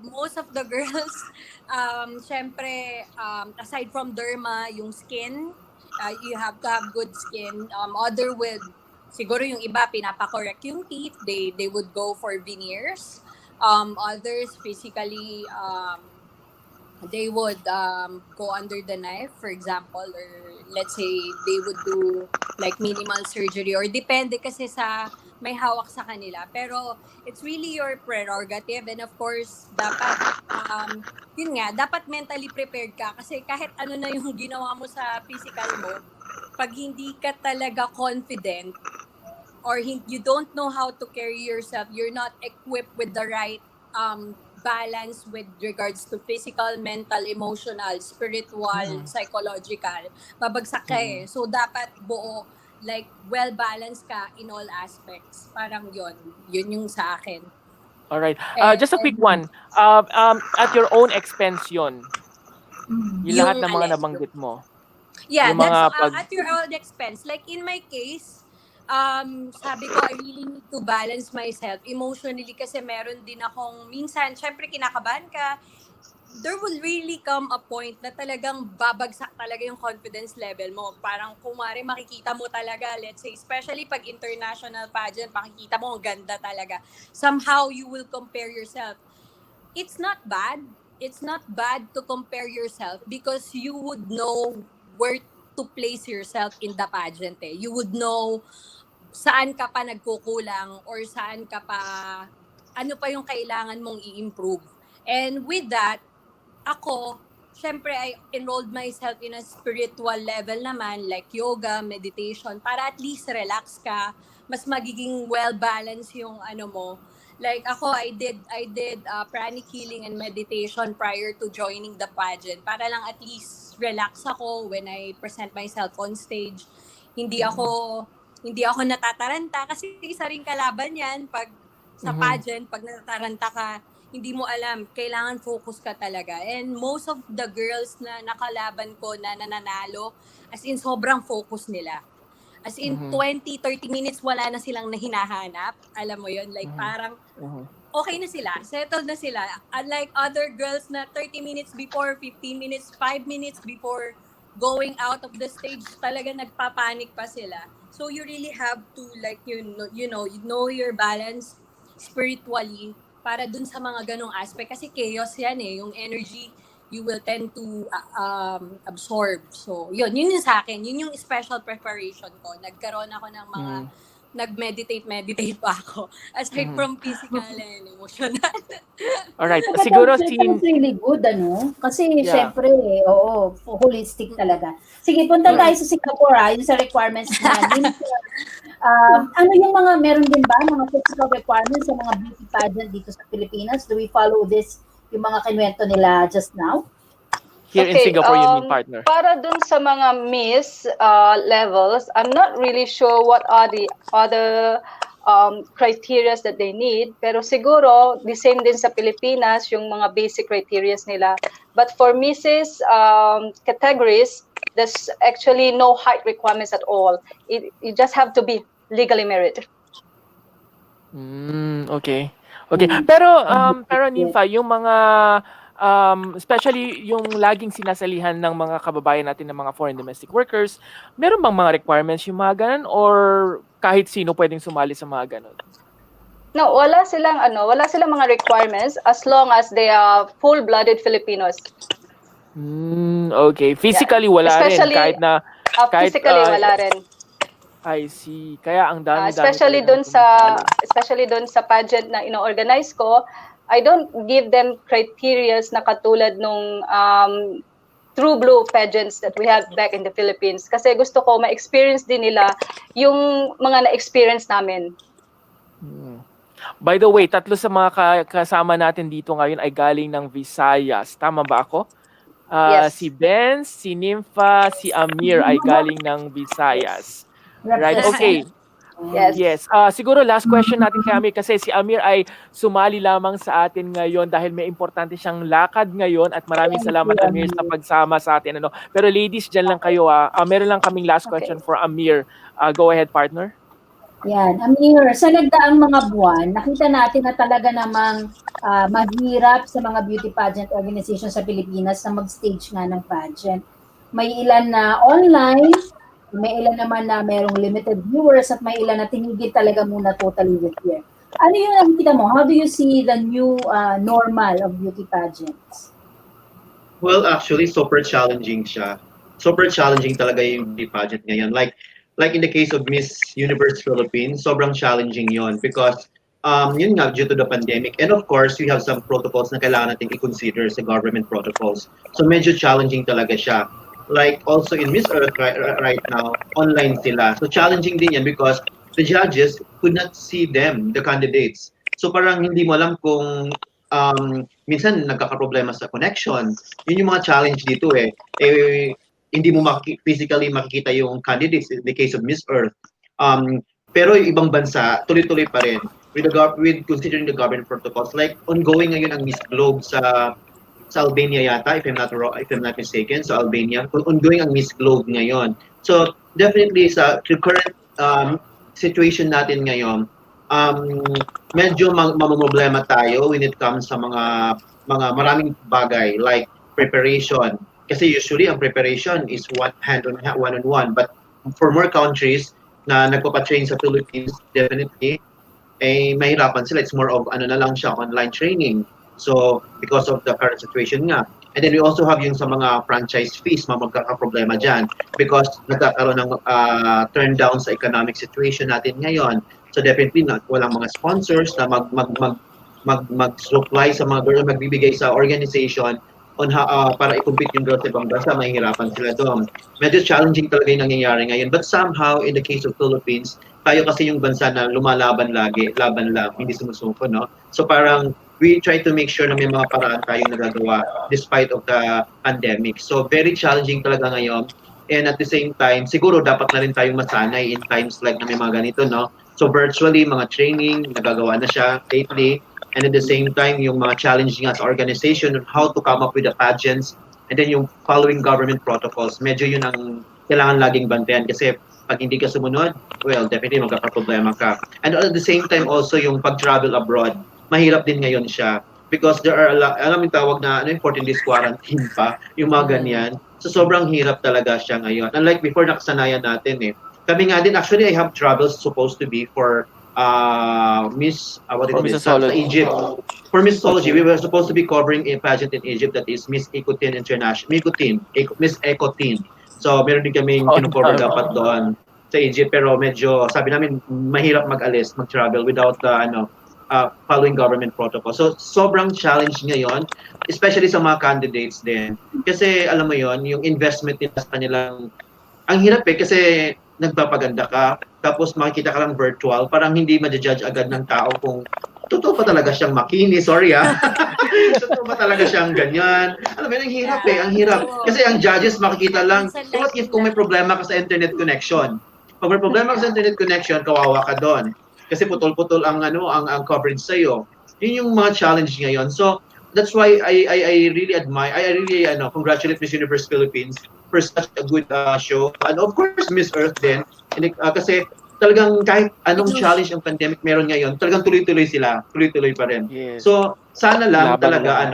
Most of the girls, syempre, aside from derma, yung skin, you have to have good skin. Other with, siguro yung iba, pinapakorek yung teeth, they would go for veneers. Others, physically, they would go under the knife, for example, or let's say they would do like minimal surgery or depende kasi sa may hawak sa kanila. Pero it's really your prerogative, and of course, dapat, yun nga, dapat mentally prepared ka kasi kahit ano na yung ginawa mo sa physical mo, pag hindi ka talaga confident or you don't know how to carry yourself, you're not equipped with the right balance with regards to physical, mental, emotional, spiritual, psychological, babagsak ka eh. So, dapat buo, like, well-balanced ka in all aspects. Parang yun yung sa akin. Alright. Just a quick one. At your own expense yun. Yung lahat ng mga nabanggit mo. Yeah, yung mga that's at your own expense. Like, in my case, sabi ko, I really need to balance myself emotionally kasi meron din akong, minsan, syempre kinakabahan ka, there will really come a point na talagang babagsak talaga yung confidence level mo. Parang kumari makikita mo talaga, let's say, especially pag international pageant, makikita mo ang ganda talaga. Somehow, you will compare yourself. It's not bad. It's not bad to compare yourself because you would know where to place yourself in the pageant eh. You would know saan ka pa nagkukulang or saan ka pa, ano pa yung kailangan mong i-improve. And with that, ako, syempre, I enrolled myself in a spiritual level naman, like yoga, meditation, para at least relax ka, mas magiging well-balanced yung ano mo. Like ako, I did pranic healing and meditation prior to joining the pageant para lang at least relax ako when I present myself on stage. Hindi ako natataranta kasi isa ring kalaban yan pag sa pageant, pag natataranta ka, hindi mo alam, kailangan focus ka talaga. And most of the girls na nakalaban ko na nananalo, as in sobrang focus nila. As in 20-30 minutes wala na silang hinahanap. Alam mo yun, like parang okay na sila, settled na sila. Unlike other girls na 30 minutes before, 15 minutes, 5 minutes before going out of the stage, talaga nagpapanik pa sila. So you really have to like you know your balance spiritually para dun sa mga ganong aspect kasi chaos yan yung energy you will tend to absorb. So yun yung sa akin, yun yung special preparation ko. Nagkaroon ako ng mga nag-meditate pa ako aside from physical and emotional. Alright, But siguro that's really good, ano? Kasi, syempre, holistic talaga. Sige, punta tayo sa Singapore, yung sa requirements namin. Ano yung mga, meron din ba, mga physical requirements sa mga beauty pageant dito sa Pilipinas? Do we follow this, yung mga kinwento nila just now? Here in Singapore, you mean, partner? Para dun sa mga Miss levels, I'm not really sure what are the other criteria that they need. Pero siguro, the same din sa Pilipinas, yung mga basic criteria nila. But for Misses categories, there's actually no height requirements at all. You just have to be legally married. Okay. Pero Nympha, yung mga especially yung laging sinasalihan ng mga kababayan natin ng mga foreign domestic workers, meron bang mga requirements yung mga ganun or kahit sino pwedeng sumali sa mga ganun? No, wala silang mga requirements as long as they are full-blooded Filipinos. Okay. Physically wala especially, rin physically wala rin. I see. Kaya ang dami especially doon sa pageant na ino-organize ko, I don't give them criterias na katulad nung true blue pageants that we have back in the Philippines. Kasi gusto ko ma-experience din nila yung mga na-experience namin. By the way, tatlo sa mga kasama natin dito ngayon ay galing ng Visayas. Tama ba ako? Yes. Si Benz, si Nympha, si Amir ay galing ng Visayas. Right, okay. Yes. Siguro last question natin kay Amir kasi si Amir ay sumali lamang sa atin ngayon dahil may importante siyang lakad ngayon at maraming salamat Amir sa pagsama sa atin. Pero ladies, dyan lang kayo. Meron lang kaming last question for Amir. Go ahead, partner. Yan, Amir, sa nagdaang mga buwan, nakita natin na talaga namang mahirap sa mga beauty pageant organization sa Pilipinas na mag-stage nga ng pageant. May ilan na online, may ilan naman na merong limited viewers at may ilan na tinigil talaga muna totally this year. Ano yung nakikita mo? How do you see the new normal of beauty pageants? Well, actually, super challenging siya. Super challenging talaga yung beauty pageant ngayon. Like in the case of Miss Universe Philippines, sobrang challenging yon because yun nga, due to the pandemic. And of course, we have some protocols na kailangan natin i-consider sa government protocols. So medyo challenging talaga siya. Like also in Miss Earth right now, online sila. So challenging din yan because the judges could not see them, the candidates. So parang hindi mo alam kung minsan nagkakaproblema sa connection. Yun yung mga challenge dito hindi mo physically makikita yung candidates in the case of Miss Earth. Pero yung ibang bansa, tuloy-tuloy pa rin with considering the government protocols. Like ongoing ngayon ang Miss Globe sa Albania yata, if I'm not mistaken, sa Albania. Ongoing ang Miss Globe ngayon. So definitely sa current situation natin ngayon, medyo mamumroblema tayo when it comes sa mga maraming bagay like preparation. Kasi usually ang preparation is one-on-one. But for more countries na nagpapatrain sa Philippines, definitely, mahirapan sila. It's more of na lang siya, online training. So, because of the current situation nga. And then we also have yung sa mga franchise fees, magkakaproblema dyan. Because nagkakaroon ng turn down sa economic situation natin ngayon. So definitely, walang mga sponsors na mag-supply sa mga girl, magbibigay sa organization para i-compete yung girls sa ibang bansa, mahihirapan sila doon. Medyo challenging talaga yung nangyayari ngayon. But somehow, in the case of Philippines, tayo kasi yung bansa na lumalaban lagi, laban lang, hindi sumusuko, no? So parang we try to make sure na may mga paraan tayong nagagawa despite of the pandemic. So very challenging talaga ngayon. And at the same time, siguro dapat na rin tayong masanay in times like na may mga ganito, no? So virtually, mga training, nagagawa na siya lately. And at the same time, yung mga challenging as organization on how to come up with the pageants. And then yung following government protocols, medyo yun ang kailangan laging bantayan. Kasi pag hindi ka sumunod, well, definitely magkakaproblema ka. And at the same time also yung pag-travel abroad, mahirap din ngayon siya. Because there are a lot, alam yung tawag na 14 days quarantine pa, yung mga ganyan. So sobrang hirap talaga siya ngayon. Unlike before, nakasanayan natin eh. Kami nga din, actually I have travels supposed to be for Miss what do you call this? Sa Egypt. For Miss Astrology, we were supposed to be covering a pageant in Egypt that is Miss Ecotin International. Miss Ecotin. So meron din kaming kino-cover dapat doon sa Egypt, pero medyo sabi namin mahirap mag-alis, mag-travel without following government protocol. So sobrang challenge ngayon, especially sa mga candidates din. Kasi alam mo yon, yung investment nila sa kanilang ang hirap eh kasi nagpapaganda ka, tapos makikita ka lang virtual, parang hindi ma-judge agad ng tao kung totoo pa talaga siyang makinis, sorry totoo pa talaga siyang ganyan. Alam mo, ang hirap eh, ang hirap. Kasi ang judges makikita lang, what if kung may problema ka sa internet connection? Pag may problema ka sa internet connection, kawawa ka doon. Kasi putol-putol ang coverage sa'yo. Yun yung mga challenge ngayon. So, that's why I really admire, I really congratulate Miss Universe Philippines for such a good show. And of course, Miss Earth din. Kasi talagang kahit anong challenge ang pandemic meron ngayon, talagang tuloy-tuloy sila. Tuloy-tuloy pa rin. Yes. So, sana lang talaga,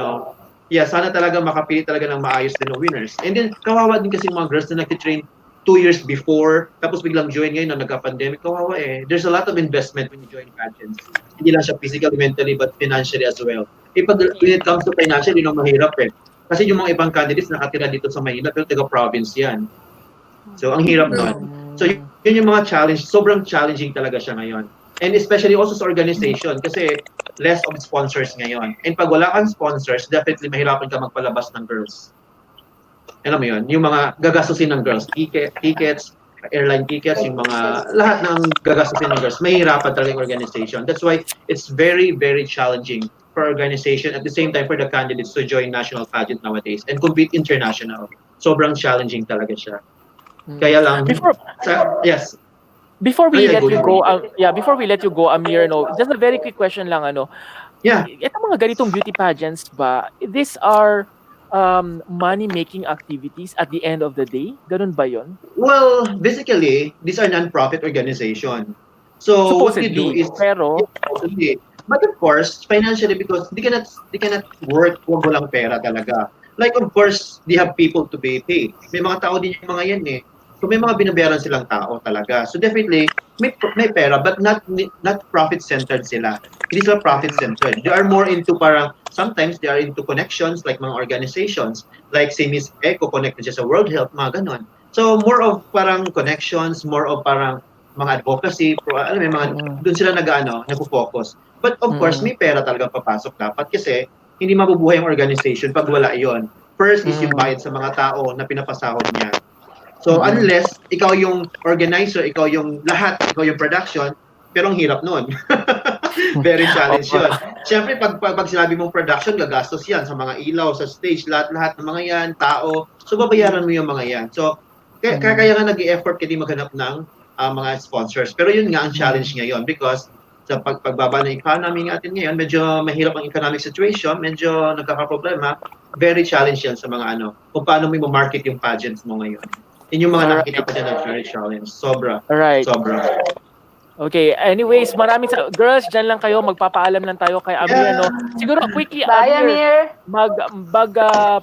sana talaga makapili talaga ng maayos din ng winners. And then, kawawa din kasi mga girls na nag-train 2 years before, tapos biglang join ngayon na nagka-pandemic, kawawa eh. There's a lot of investment when you join pageants. Hindi lang siya physically, mentally, but financially as well. When it comes to financial, yun ang mahirap eh. Kasi yung mga ibang candidates nakatira dito sa Maynila, pero taga-province yan. So, ang hirap nun. So, yun yung mga challenge. Sobrang challenging talaga siya ngayon. And especially also sa organization, kasi less of sponsors ngayon. And pag wala kang sponsors, definitely mahirapan ka magpalabas ng girls. Alam mo yun, yung mga gagastusin ng girls, tickets, airline tickets, yung mga, lahat ng gagastusin ng girls, mahirapan talaga yung organization. That's why it's very, very challenging for organization, at the same time for the candidates to join national pageant nowadays and compete international. Sobrang challenging talaga siya. Kaya lang, yes. Before we let you go, before we let you go, Amir, just a very quick question lang, Yeah. Itong mga ganitong beauty pageants ba, these are money-making activities at the end of the day? Ganun ba yun? Well, basically, these are non-profit organization. So what you do is, but of course, financially, because they cannot work kung walang pera talaga. Like, of course, they have people to be paid. May mga tao din yung mga yan eh. So may mga binabayaran silang tao talaga. So definitely, may pera, but not profit-centered sila. Hindi sila profit-centered. They are more into sometimes they are into connections, like mga organizations. Like si Miss Eco, connected siya sa World Health, mga ganon. So more of connections, more of mga advocacy, doon sila nagpo-focus. But of course, may pera talaga papasok dapat kasi hindi mabubuhay ang organization pag wala yon. First is yung bayad sa mga tao na pinapasahod niya. So unless ikaw yung organizer, ikaw yung lahat, ikaw yung production, pero ang hirap nun. Very challenge yun. Siyempre, pag sinabi mong production, gagastos yan sa mga ilaw, sa stage, lahat ng mga yan, tao. So babayaran mo yung mga yan. So kaya nga nag-i-effort ka din maghanap ng mga sponsors. Pero yun nga ang challenge ngayon because sa pagbaba ng economy natin ngayon, medyo mahirap ang economic situation, medyo nagkakaproblema. Very challenge yan sa mga kung paano mo market yung pageants mo ngayon. Yun yung mga nakikita ko dyan na very challenge. Sobra. Alright. Sobra. Okay, anyways, girls, dyan lang kayo, magpapaalam lang tayo kay Amir, Siguro, quickly, Bye, Amir.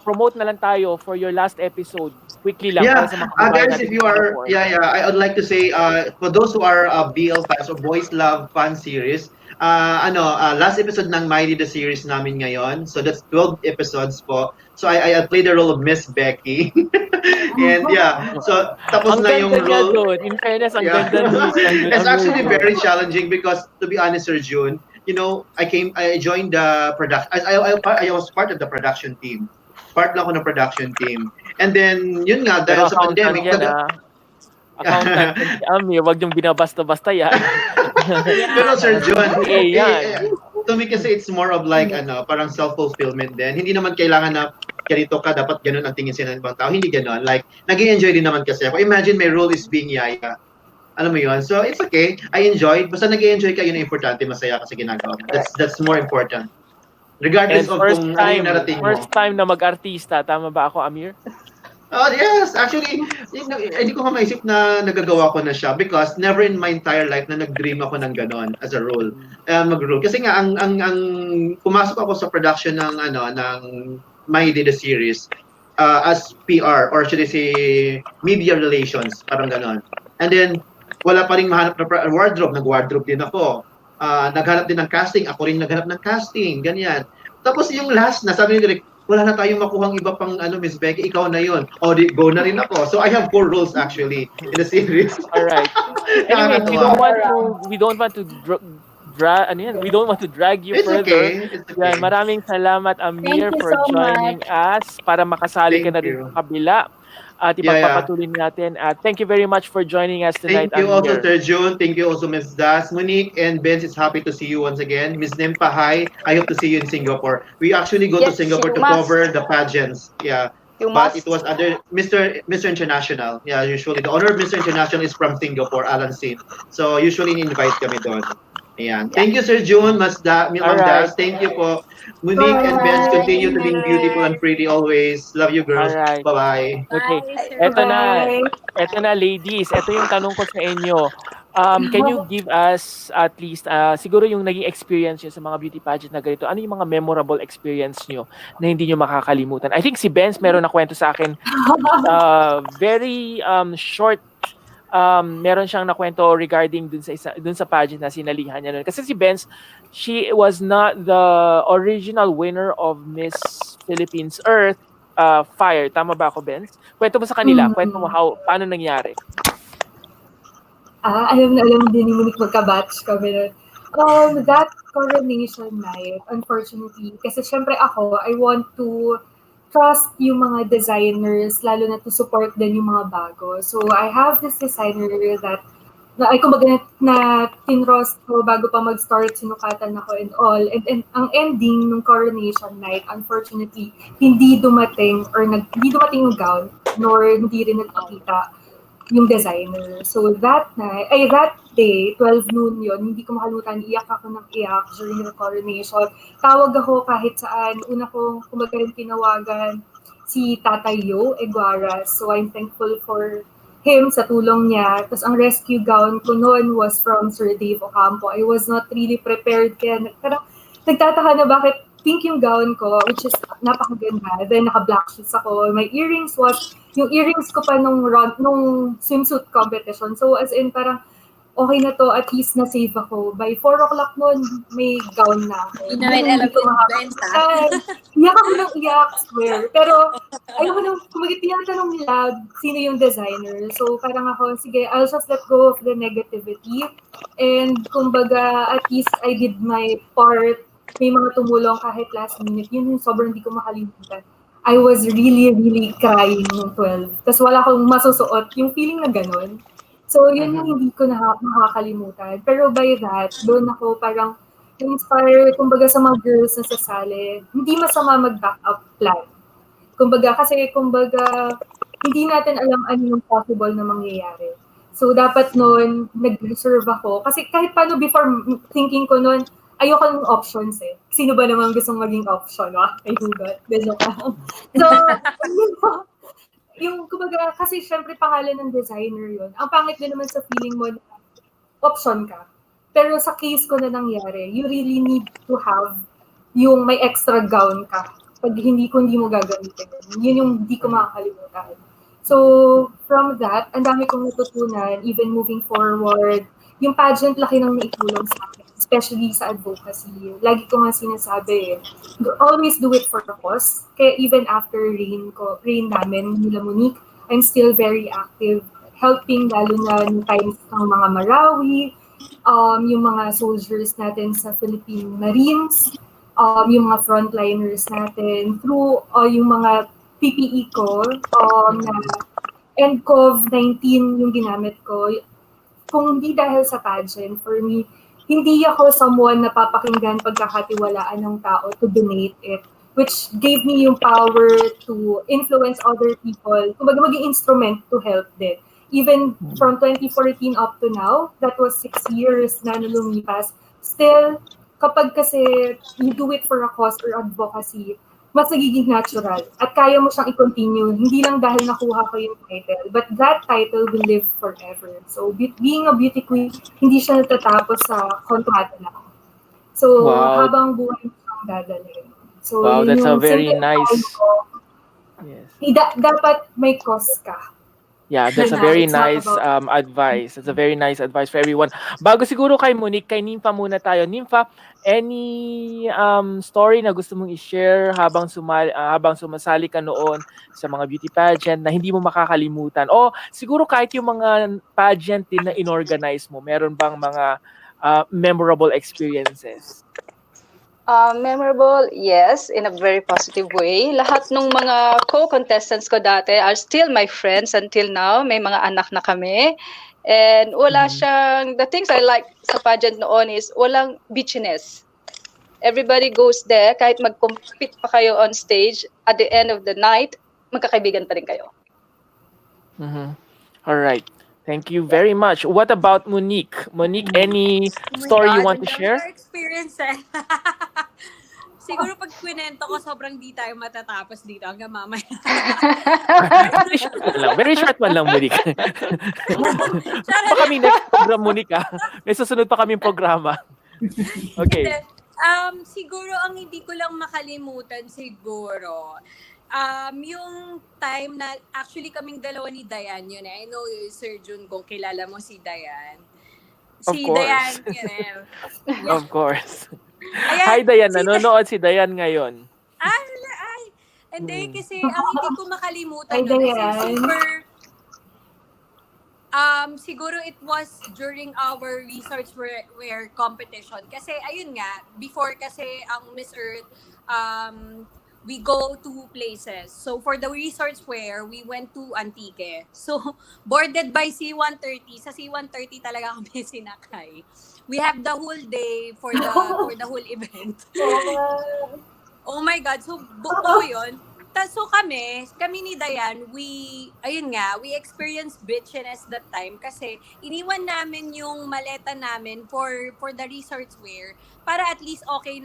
promote na lang tayo for your last episode. Quickly lang. Yeah, para sa mga guys, if you are, I would like to say, for those who are BL fans or Boys Love fan series, last episode ng Mighty the series namin ngayon. So that's 12 episodes po. So I played the role of Miss Becky. And so tapos na yung role. In fairness, ang ganda nun. It's actually very challenging because, to be honest, Sir June, I joined the production. I was part of the production team. Part lang ako ng production team. And then, yun nga, Pero dahil sa accountant pandemic, yan, Accountant yan si Amir, wag niyong binabasta-basta yan. Pero Sir John, MBA yan. to me kasi it's more of like, parang self-fulfillment din. Hindi naman kailangan na ganito ka, dapat ganun ang tingin sila ng ibang tao. Hindi ganun. Like, nag-enjoy din naman kasi ako. Imagine my role is being yaya. Alam mo yun? So, it's okay. I enjoyed. Basta nag-enjoy ka, yun ang importante. Masaya ka sa ginagawa mo. That's more important. Regardless And of kung ano yung narating mo. first time na mag-artista, tama ba ako, Amir? Oh, yes. Actually, hindi ko maisip na nagagawa ko na siya because never in my entire life na nag-dream ako ng ganon as a role. Mag-role. Kasi nga, ang pumasok ako sa production ng My Day the series as PR or should I say media relations, parang ganon. And then, wala pa rin mahanap na wardrobe. Nag-wardrobe din ako. Naghanap din ng casting. Ako rin naghanap ng casting. Ganyan. Tapos yung last na, sabi ni Direk, wala na tayong makuhang iba pang Miss Becky, ikaw na yun. O, go na rin ako. So I have 4 roles actually in the series. All right. Anyway, we don't want to drag you It's further. okay. It's okay. Yan, maraming salamat, Amir, Thank you for so joining us para makasali ka Thank na rin you. sa kabila. At ipagpapatuloy natin. Thank you very much for joining us tonight, Thank you also, Amir. Sir June. Thank you also, Ms. Das. Monique and Benz is happy to see you once again. Ms. Nempa, hi. I hope to see you in Singapore. We actually go to Yes, Singapore to you must. cover the pageants. Yeah. You But must. it was under Mr. International. Yeah, usually the owner of Mr. International is from Singapore, Alan Sin. So usually invite kami doon. Ayan. Thank you, Sir June, Ma'am Das. Thank you po. Monique and Benz, continue to be beautiful and pretty always. Love you, girls. Alright. Bye-bye. Okay. Bye, sir. Eto na, ladies. Ito yung tanong ko sa inyo. Can you give us at least, siguro yung naging experience nyo sa mga beauty pageant na ganito, ano yung mga memorable experience nyo na hindi nyo makakalimutan? I think si Benz meron na kwento sa akin, very short, meron siyang nakwento regarding dun sa pageant na sinalihan niya nun. Kasi si Benz, she was not the original winner of Miss Philippines Earth Fire. Tama ba ako, Benz? Kwento mo sa kanila. Kwento mo paano nangyari. Alam din ni Monique magka-batch kami nun. That coronation night, unfortunately, kasi syempre ako, I want to trust yung mga designers, lalo na to support din yung mga bago. So I have this designer that ay kumbaga na tinrost ko bago pa mag-start, sinukatan ako and all. And ang ending ng coronation night, unfortunately, hindi dumating yung gown, nor hindi rin nagpakita yung designer. So that day, 12 noon yun, hindi ko makalimutan, iyak ako ng iyak during the coronation. Tawag ako kahit saan. Una kong kumbaga rin tinawagan si Tatay Yo Eguaras. So I'm thankful for him sa tulong niya. Tapos ang rescue gown ko noon was from Sir Dave Ocampo. I was not really prepared kaya nagtataka na bakit pink yung gown ko, which is napakaganda. Then naka-black shoes ako. My earrings yung earrings ko pa nung swimsuit competition. So as in parang okay na to, at least na-save ako. By 4 o'clock noon, may gown na ako. Hindi na may alam yung Benz, Iyak ako ng iyak, swear. Pero ayoko nang tinatanong nila sino yung designer. So parang ako, sige, I'll just let go of the negativity. And kumbaga, at least I did my part. May mga tumulong kahit last minute. Yun yung sobrang hindi ko makalimutan. I was really, really crying nung 12. Tapos wala akong masusuot. Yung feeling na ganun. So yun yung hindi ko nakakalimutan. Pero by that, doon ako parang inspire, kumbaga sa mga girls na sasali, hindi masama mag-backup plan. Kumbaga, hindi natin alam ano yung possible na mangyayari. So dapat noon, nag-reserve ako. Kasi kahit paano before thinking ko noon, ayoko ng options eh. Sino ba naman gustong maging option? Ay, hugot. So, yung kumbaga, kasi syempre pangalan ng designer yun. Ang pangit din naman sa feeling mo na option ka. Pero sa case ko na nangyari, you really need to have yung may extra gown ka. Pag hindi mo gagamitin. Yun yung hindi ko makakalimutan. So, from that, ang dami kong natutunan, even moving forward. Yung pageant, laki nang naitulong sa akin, especially sa advocacy. Lagi ko nga sinasabi, always do it for a cause. Kaya even after reign namin, nila Monique, I'm still very active, helping lalo na ng times ng mga Marawi, yung mga soldiers natin sa Philippine Marines, yung mga frontliners natin, through yung mga PPE ko, na NCOV-19 yung ginamit ko. Kung hindi dahil sa pageant, for me, hindi ako someone na papakinggan pagkakatiwalaan ng tao to donate it, which gave me yung power to influence other people, kumbaga maging instrument to help din. Even from 2014 up to now, that was 6 years na lumipas, still, kapag kasi you do it for a cause or advocacy, mas nagiging natural at kaya mo siyang i-continue, hindi lang dahil nakuha ko yung title, but that title will live forever. So, being a beauty queen, hindi siya natatapos sa kontrata lang. So, Wow. habang buhay mo siyang dadalhin. So, Wow, yun that's a yung very simple nice. point ko. Yes. Dapat may cause ka. Yeah, that's a Na very it's not nice about- advice. That's a very nice advice for everyone. Bago siguro kay Monique, kay Nympha muna tayo. Nympha, any story na gusto mong i-share habang sumasali ka noon sa mga beauty pageant na hindi mo makakalimutan? O siguro kahit yung mga pageant din na inorganize mo, meron bang mga memorable experiences? Memorable, yes, in a very positive way. Lahat ng mga co-contestants ko dati are still my friends until now. May mga anak na kami. And wala siyang, the things I like sa pageant noon is walang bitchiness. Everybody goes there, kahit mag-compete pa kayo on stage, at the end of the night, magkakaibigan pa rin kayo. All right. Thank you very much. What about Monique? Monique, any story you want to share? Experience Siguro pag kwento ko, sobrang di tayo matatapos dito hanggang mamaya. Very short man lang, Monique. Pa kami next program, Monique. May susunod pa kaming programa. Okay. Siguro ang hindi ko lang makalimutan siguro, yung time na actually kaming dalawa ni Dayan yun. I know Sir Jun kung kilala mo si Dayan. Si Dayan, yun. Of course. Ayan, Hi Dayan, nanonood si Dayan ngayon. Hindi, kasi ang hindi ko makalimutan Ay, nun, Dayan. siguro it was during our research wear competition. Kasi ayun nga, before kasi ang Miss Earth, we go to places. So for the research wear, we went to Antique. So boarded by C-130. Sa C-130 talaga kami sinakay. We have the whole day for the whole event. Oh my God. So buo yun. So kami ni Dayan, we experienced bitchiness that time kasi iniwan namin yung maleta namin for the research wear para at least okay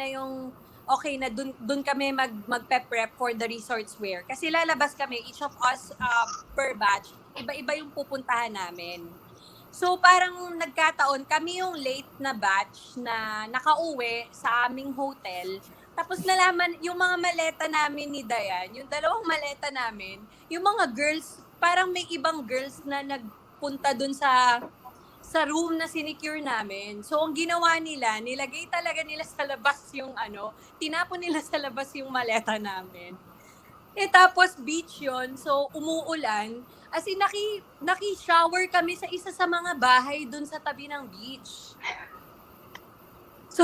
na dun kami magpe-prep for the research wear. Kasi lalabas kami, each of us per batch, iba-iba yung pupuntahan namin. So parang nagkataon, kami yung late na batch na nakauwi sa aming hotel. Tapos nalaman, yung mga maleta namin ni Dayan, yung dalawang maleta namin, yung mga girls, parang may ibang girls na nagpunta dun sa room na sinecure namin. So, ang ginawa nila, nilagay talaga nila sa labas yung tinapon nila sa labas yung maleta namin. Tapos beach yon, so umuulan. As in, naki-shower kami sa isa sa mga bahay dun sa tabi ng beach. So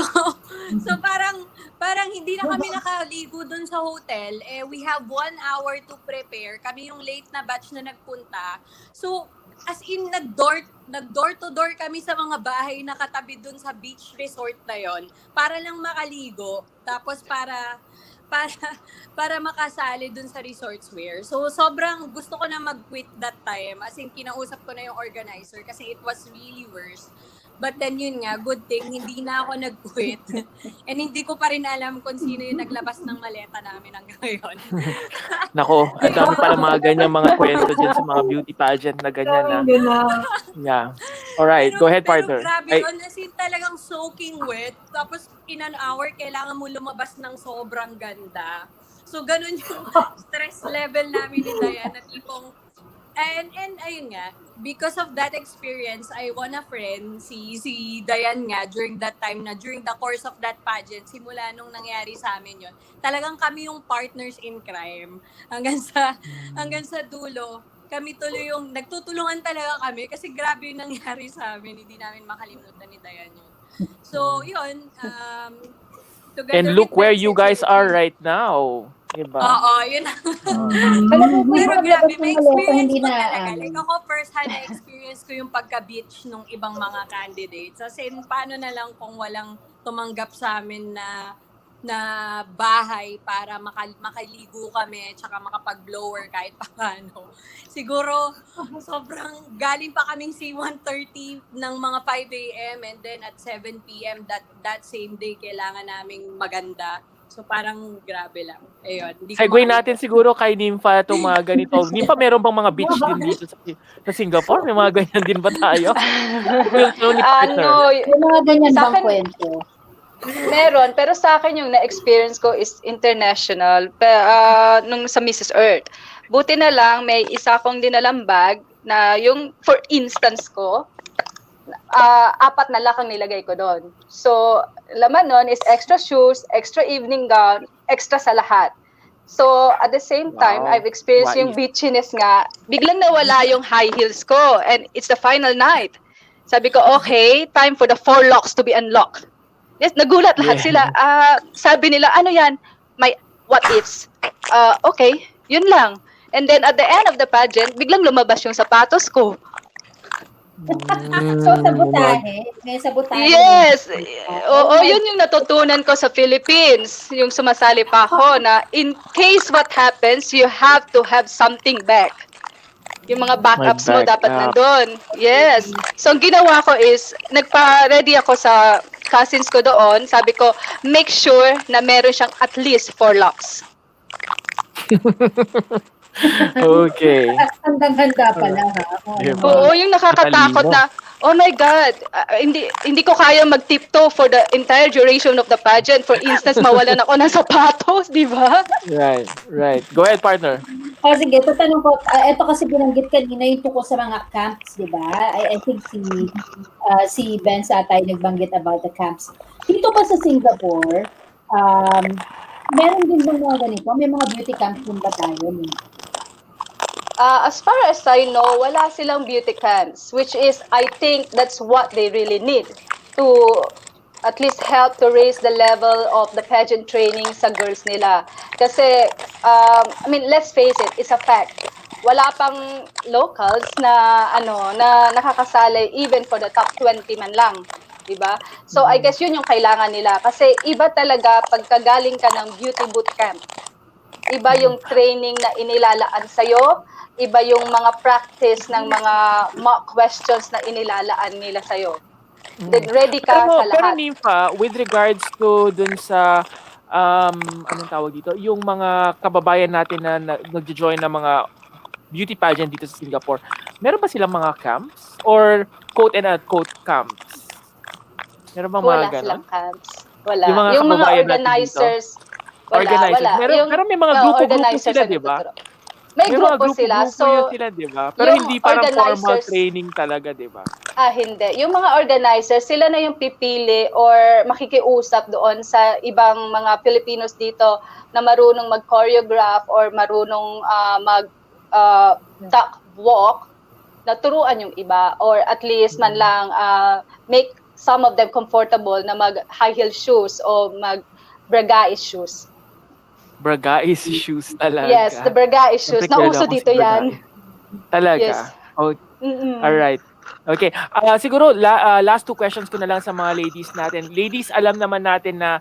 parang hindi na kami nakaligo dun sa hotel. We have 1 hour to prepare. Kami yung late na batch na nagpunta. So, as in, nag-door to door kami sa mga bahay na katabi dun sa beach resort na yon para lang makaligo. Tapos para makasali dun sa resorts wear. So, sobrang gusto ko na mag-quit that time. As in, kinausap ko na yung organizer kasi it was really worse. But then yun nga, good thing, hindi na ako nag-quit. And hindi ko pa rin alam kung sino yung naglabas ng maleta namin hanggang ngayon. Nako, ang dami pala mga ganyan mga kwento dyan sa mga beauty pageant na ganyan na. Yeah. Alright, go ahead, partner. Pero grabe yun, as in talagang soaking wet. Tapos in an hour, kailangan mo lumabas ng sobrang ganda. So ganun yung stress level namin ni Diana. Tipong, and ayun nga, because of that experience, I won a friend, si Dayan nga, during that time na, during the course of that pageant, simula nung nangyari sa amin yon, talagang kami yung partners in crime. Hanggang sa dulo, kami tuloy yung, nagtutulungan talaga kami kasi grabe yung nangyari sa amin, hindi namin makalimutan ni Dayan yun. So, yun, Together And look with where Ben's you and guys are JP. right now. Diba? Oo, yun. Talagang Pero mahirap grabe, labas ng may maleta, experience hindi ko na talaga. Like ako, first hand na experience ko yung pagka-beach nung ibang mga candidates. As in, paano na lang kung walang tumanggap sa amin na bahay para makaligo kami tsaka makapag-blower kahit paano. Siguro, sobrang galing pa kaming C-130 ng mga 5 a.m. and then at 7 p.m. that same day kailangan naming maganda. So parang grabe lang. Ayun. Hindi ko Segue maalam. natin siguro kay Nympha itong mga ganito. Nympha, meron bang mga beach din dito sa Singapore? May mga ganyan din ba tayo? Yung tanong ni partner. Ano, May mga ganyan Sa bang akin- kwento? meron, pero sa akin yung na-experience ko is international nung sa Mrs. Earth. Buti na lang, may isa akong dinalang bag na yung, for instance ko, 4 na lakang nilagay ko doon. So, laman nun is extra shoes, extra evening gown, extra sa lahat. So, at the same time, Wow. I've experienced yung beachiness nga. Biglang nawala yung high heels ko and it's the final night. Sabi ko, okay, time for the 4 locks to be unlocked. Yes, nagulat lahat sila. Sabi nila, ano yan? My what ifs. Okay, yun lang. And then at the end of the pageant, biglang lumabas yung sapatos ko. So, sabotahe. May sabotahe. Yes! Oo, yun yung natutunan ko sa Philippines. Yung sumasali pa ako na in case what happens, you have to have something back. Yung mga backups mo dapat nandun. Yes. So, ang ginawa ko is, nagpa-ready ako sa cousins ko doon. Sabi ko, make sure na meron siyang at least 4 locks. Okay. Handang-handa pala, ha? Diba? Oo, yung nakakatakot na, oh my God, hindi ko kaya mag-tiptoe for the entire duration of the pageant. For instance, mawalan ako ng sapatos, di ba? Right. Go ahead, partner. O sige, tatanong ko, ito kasi binanggit kanina yung tungkol sa mga camps, di ba? I think si Ben Satay nagbanggit about the camps. Dito pa sa Singapore, meron din ba mga ganito? May mga beauty camps din ba tayo? As far as I know, wala silang beauty camps, which is, I think that's what they really need to at least help to raise the level of the pageant training sa girls nila. Kasi, I mean, let's face it, it's a fact. Wala pang locals na nakakasali even for the top 20 man lang. Diba? So, I guess yun yung kailangan nila. Kasi iba talaga pagkagaling ka ng beauty boot camp. Iba yung training na inilalaan sa'yo, iba yung mga practice ng mga mock questions na inilalaan nila sa'yo. Then ready ka sa lahat. Pero Nympha, with regards to dun sa anong tawag dito, yung mga kababayan natin na nag-join ng mga beauty pageant dito sa Singapore, meron ba silang mga camps? Or quote and unquote camps? Meron ba mga ganon? Silang camps. Wala. Yung mga organizers, wala. Pero may mga grupo-grupo sila, di ba? May grupo sila. So, sila, di ba? Pero hindi parang formal training talaga, di ba? Hindi. Yung mga organizers, sila na yung pipili or makikiusap doon sa ibang mga Filipinos dito na marunong mag-choreograph or marunong duck walk, na turuan yung iba or at least man lang make some of them comfortable na mag-high heel shoes o mag-bragais shoes. Bragais shoes talaga. Yes, the bragais shoes. Nauso dito yan. Talaga? Yes. Oh, alright. Okay. Siguro, last 2 questions ko na lang sa mga ladies natin. Ladies, alam naman natin na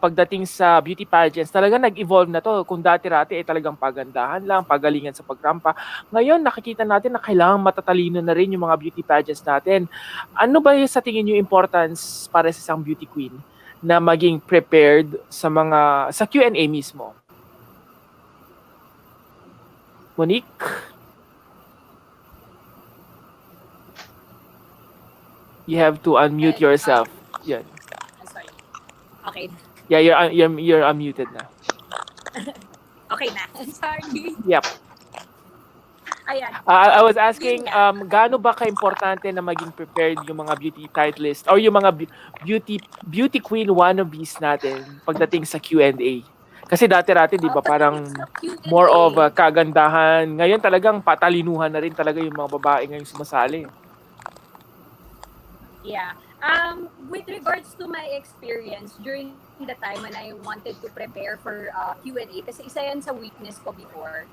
pagdating sa beauty pageants, talagang nag-evolve na to. Kung dati-rati talagang pagandahan lang, pagalingan sa pagrampa. Ngayon, nakikita natin na kailangan matatalino na rin yung mga beauty pageants natin. Ano ba yung sa tingin nyo importance para sa isang beauty queen na maging prepared sa Q&A mismo? Monique? You have to unmute yourself. Yan. Sorry. Okay. Yeah, you're unmuted na. Okay na. Sorry. Yep. Ayan. I was asking, gaano ba ka-importante na maging prepared yung mga beauty titleist or yung mga beauty queen wannabes natin pagdating sa Q&A? Kasi dati-rati, di ba, parang more of kagandahan. Ngayon talagang patalinuhan na rin talaga yung mga babae ngayong sumasali. Yeah. With regards to my experience during the time when I wanted to prepare for Q&A, kasi isa yan sa weakness ko before.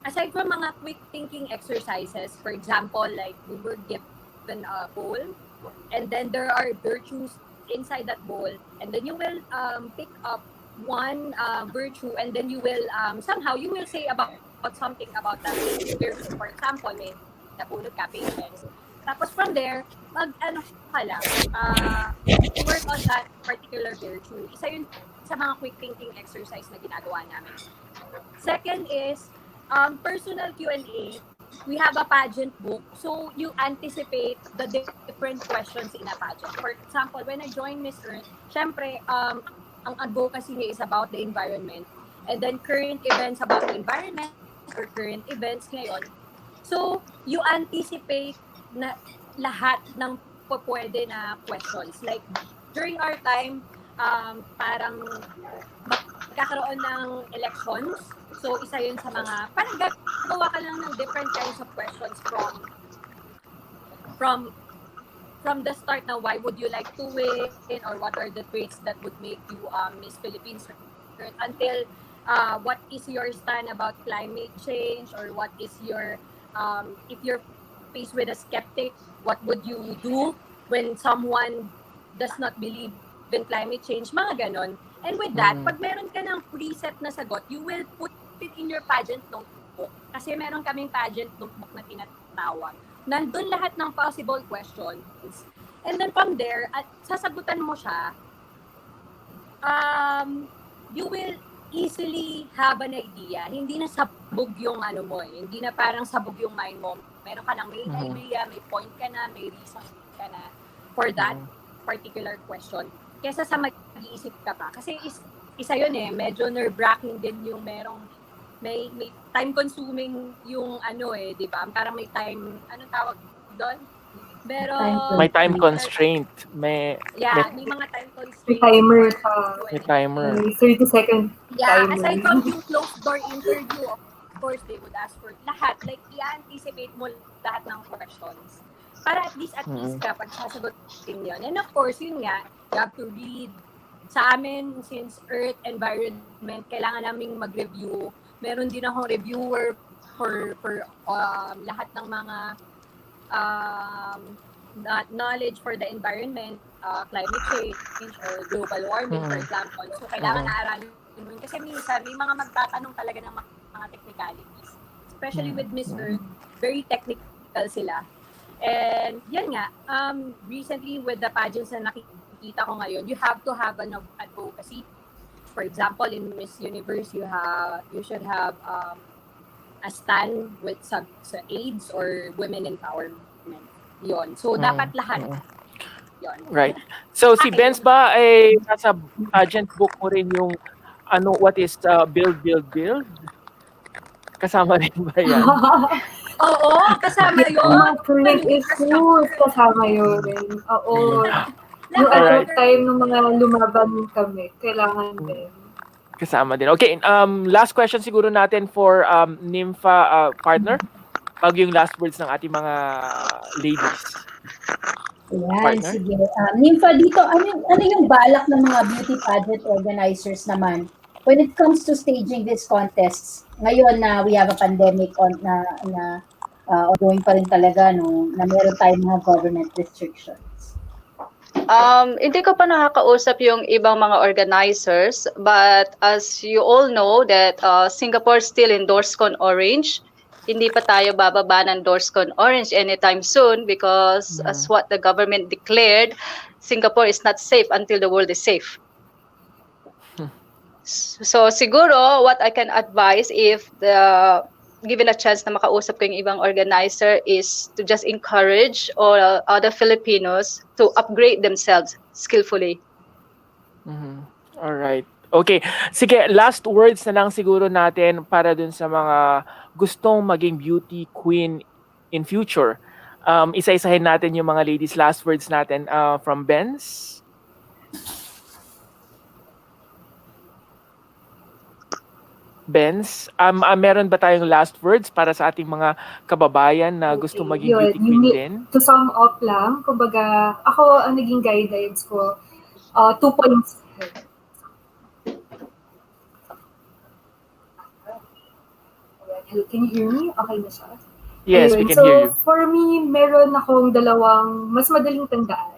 Aside from mga quick thinking exercises, for example, like we were given a bowl, and then there are virtues inside that bowl, and then you will pick up one virtue, and then you will somehow you will say about something about that virtue. For example, may napulot ka, patience. Tapos from there, mag-ano ka lang, work on that particular virtue. Isa yun sa mga quick thinking exercise na ginagawa namin. Second is, personal Q&A. We have a pageant book, so you anticipate the different questions in a pageant. For example, when I joined Miss Earth, syempre, ang advocacy niya is about the environment. And then current events about the environment or current events ngayon. So, you anticipate na lahat ng pwede na questions. Like, during our time, parang magkakaroon ng elections. So, isa yun sa mga, parang gagawa ka lang ng different kinds of questions from the start na why would you like to win, or what are the traits that would make you Miss Philippines, until what is your stand about climate change, or what is your, if you're faced with a skeptic, what would you do when someone does not believe in climate change, mga ganon. And with that, pag meron ka ng preset na sagot, you will put it in your pageant notebook. Kasi meron kaming pageant notebook na tinatawag. Nandun lahat ng possible questions. And then from there, at sasagutan mo siya, you will easily have an idea. Hindi na sabog yung ano mo eh. Hindi na parang sabog yung mind mo. Meron ka ng may idea, may point ka na, may reason ka na for that particular question. Kesa sa mag-iisip ka pa. Kasi isa yun eh, medyo nerve-wracking din yung may time consuming yung ano eh, di ba? Parang may time, anong tawag doon? Pero May time constraint. May mga time constraint. Timer sa May timer. 30-second Yeah, timer. aside from yung closed door interview, of course, they would ask for lahat. Like, i-anticipate mo lahat ng questions. Para at least ka pag sasagutin yun. And of course, yun nga, you have to read. Sa amin, since Earth Environment, kailangan naming mag-review. Meron din akong reviewer for lahat ng mga knowledge for the environment, climate change, or global warming, for example. So, kailangan na-aralin mo. Kasi minsan, may mga magtatanong talaga ng mga technicalities. Especially with Miss Earth, very technical sila. And yan nga, recently with the pageants na nakikita ko ngayon, you have to have an advocacy. For example, in Miss Universe, you should have a stand with sa AIDS or women empowerment. Yon. So, dapat lahat. Yon. Right. So, si Benz ba ay nasa pageant book mo rin yung what is build? Kasama rin ba yan? Oo, kasama yun. Current issues, kasama yun. Oo. Yung other time ng mga lumaban kami, kailangan din. Kasama din. Okay, last question siguro natin for Nympha partner. Bago yung last words ng ating mga ladies. Yan, Partner? sige. Nympha, dito, ano yung balak ng mga beauty pageant organizers naman when it comes to staging these contests? Ngayon na we have a pandemic na ongoing pa rin talaga, no, na meron tayong mga government restrictions. Hindi ko pa nakakausap yung ibang mga organizers, but as you all know that Singapore still in DORSCON Orange. Hindi pa tayo bababa ng DORSCON Orange anytime soon because as what the government declared, Singapore is not safe until the world is safe. So siguro what I can advise if given a chance na makausap ko yung ibang organizer is to just encourage all other Filipinos to upgrade themselves skillfully. All right. Okay. Sige, last words na lang siguro natin para dun sa mga gustong maging beauty queen in future. Isa-isahin natin yung mga ladies' last words natin from Benz. Benz, meron ba tayong last words para sa ating mga kababayan na gusto maging beauty queen din? To sum up lang, kumbaga, ako ang naging guidelines ko, 2 points. Hello, can you hear me? Okay na siya? Yes, we Ayun. can So, hear you. for me, meron akong dalawang mas madaling tandaan.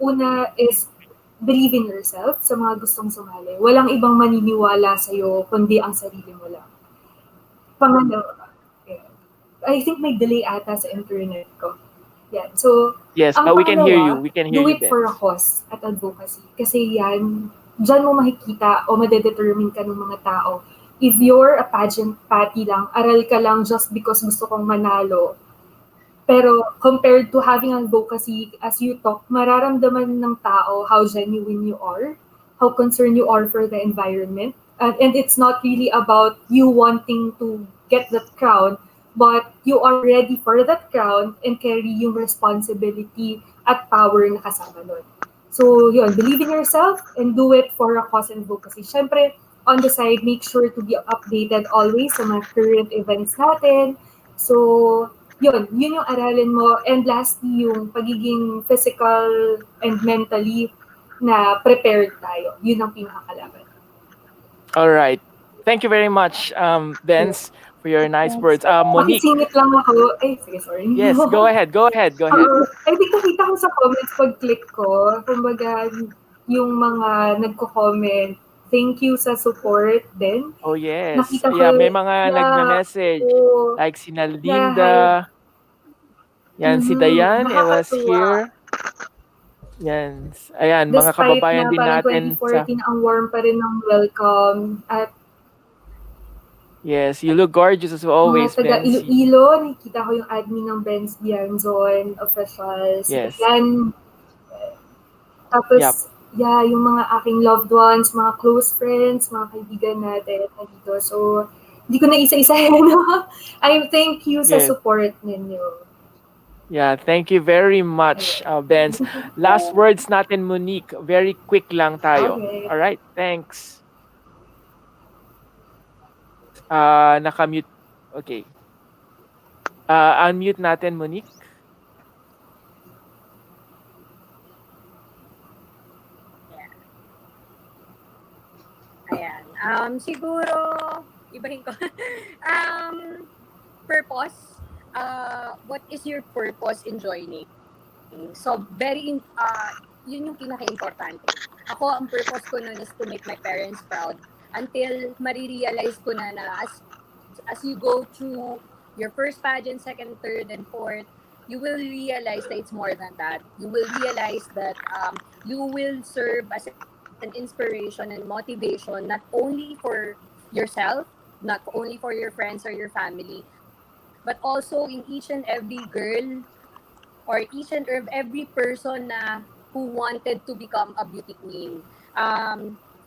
Una is believe in yourself sa mga gustong sumali. Walang ibang maniniwala sa'yo, kundi ang sarili mo lang. Pangalawa, yeah. I think may delay ata sa internet ko. Yeah. So, Yes, ang but we can hear you. pangalawa, We can hear do you, it for a Benz. cause at advocacy. Kasi yan, dyan mo makikita o madedetermine ka ng mga tao. If you're a pageant patty lang, aral ka lang just because gusto kong manalo, pero compared to having advocacy, as you talk, mararamdaman ng tao how genuine you are, how concerned you are for the environment. And it's not really about you wanting to get that crown, but you are ready for that crown and carry yung responsibility at power na kasama nun. So, yun, believe in yourself and do it for a cause and advocacy. Syempre, on the side, make sure to be updated always sa mga current events natin. So, yun yung aralin mo. And lastly, yung pagiging physical and mentally na prepared tayo. Yun ang pinakakalaban. All right. Thank you very much, Benz, for your nice words. Monique. Makisingit lang ako. Ay, sige, sorry. Yes, go ahead. Go ahead. Go ahead. I think nakita ko sa comments pag-click ko, kumbaga, yung mga nagko-comment, thank you sa support din. Oh, yes. Nakita ko, Yeah, may mga yeah, nagme-message. oo. Like si Yeah, Naldinda. Yan, si Dayan, it was Nakakatuwa. here. Yan. Ayan, mga Despite kababayan na din parang natin sa... 2014, ang warm pa rin ng welcome. At Yes, you look gorgeous as mga always, taga Benz. Iloilo, nakikita ko yung admin ng Benz Bianzon, officials. Yes. Yan. Tapos, Yep. yeah, yung mga aking loved ones, mga close friends, mga kaibigan natin nandito. So, hindi ko na isa-isahin. I thank you sa Yes. support ninyo. Yeah, thank you very much, Benz. Last words natin, Monique. Very quick lang tayo. Okay. All right, thanks. Naka-mute. Okay. Unmute natin, Monique. Ayan. Siguro, ibahin ko. Purpose. What is your purpose in joining? So, yun yung pinaka-importante. Ako, ang purpose ko nun is to make my parents proud until marirealize ko na as you go through your first pageant, second, third, and fourth, you will realize that it's more than that. You will realize that you will serve as an inspiration and motivation not only for yourself, not only for your friends or your family, but also in each and every girl or each and every person who wanted to become a beauty queen.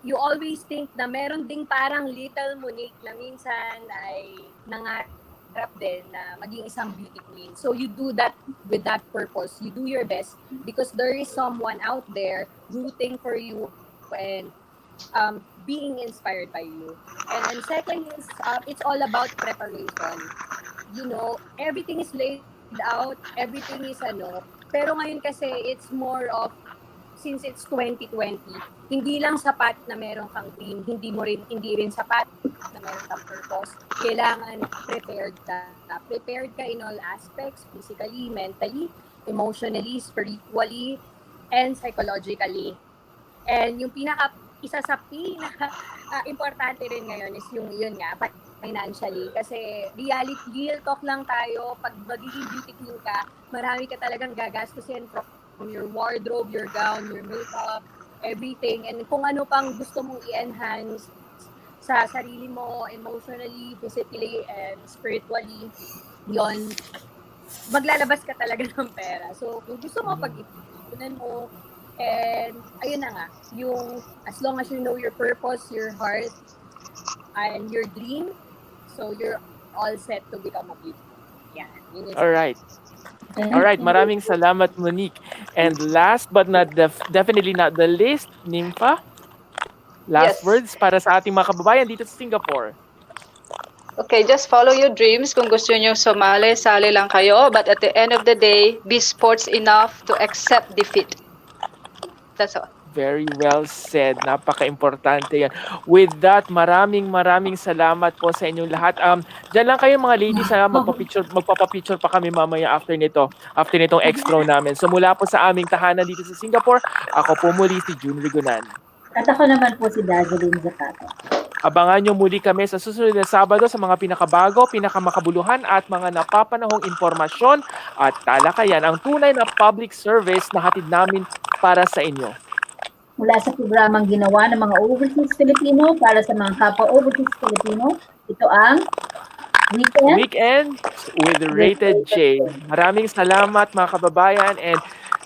You always think na meron ding parang little Monique na minsan ay nangarap din na maging isang beauty queen. So you do that with that purpose. You do your best because there is someone out there rooting for you and being inspired by you. And then second is, it's all about preparation. You know, everything is laid out, everything is pero ngayon kasi it's more of, since it's 2020, hindi lang sapat na meron kang dream, hindi rin sapat na meron kang purpose. Kailangan prepared ka. Prepared ka in all aspects, physically, mentally, emotionally, spiritually, and psychologically. And yung isa sa importante rin ngayon is yun nga, financially. Kasi real talk lang tayo, pag magiging beauty queen ka, marami ka talagang gagastusin from your wardrobe, your gown, your makeup, everything. And kung ano pang gusto mong i-enhance sa sarili mo, emotionally, physically, and spiritually, yon maglalabas ka talaga ng pera. So, kung gusto mo, pag-ipunan mo, and ayun na nga, yung as long as you know your purpose, your heart, and your dream, so you're all set to become a beauty. Yeah. All right. All right, maraming salamat, Monique. And last but not definitely not the least, Nympha. Last Yes. words para sa ating mga kababayan dito sa Singapore. Okay, just follow your dreams. Kung gusto nyo sumali, sali lang kayo. But at the end of the day, be sports enough to accept defeat. That's all. Very well said. Napaka-importante yan. With that, maraming salamat po sa inyong lahat. Diyan lang kayo mga ladies, magpapapicture pa kami mamaya after nitong extra namin. So mula po sa aming tahanan dito sa Singapore, ako po muli si June Rigonan. At ako naman po si Dazzling Zapata. Abangan nyo muli kami sa susunod na Sabado sa mga pinakabago, pinakamakabuluhan at mga napapanahong impormasyon at talakayan, ang tunay na public service na hatid namin para sa inyo. Mula sa programang ginawa ng mga overseas Filipino para sa mga kapwa overseas Filipino, ito ang Weekend with Rated J. Maraming salamat mga kababayan, and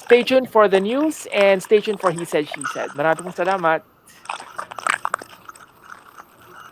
stay tuned for the news and stay tuned for He Said, She Said. Maraming salamat.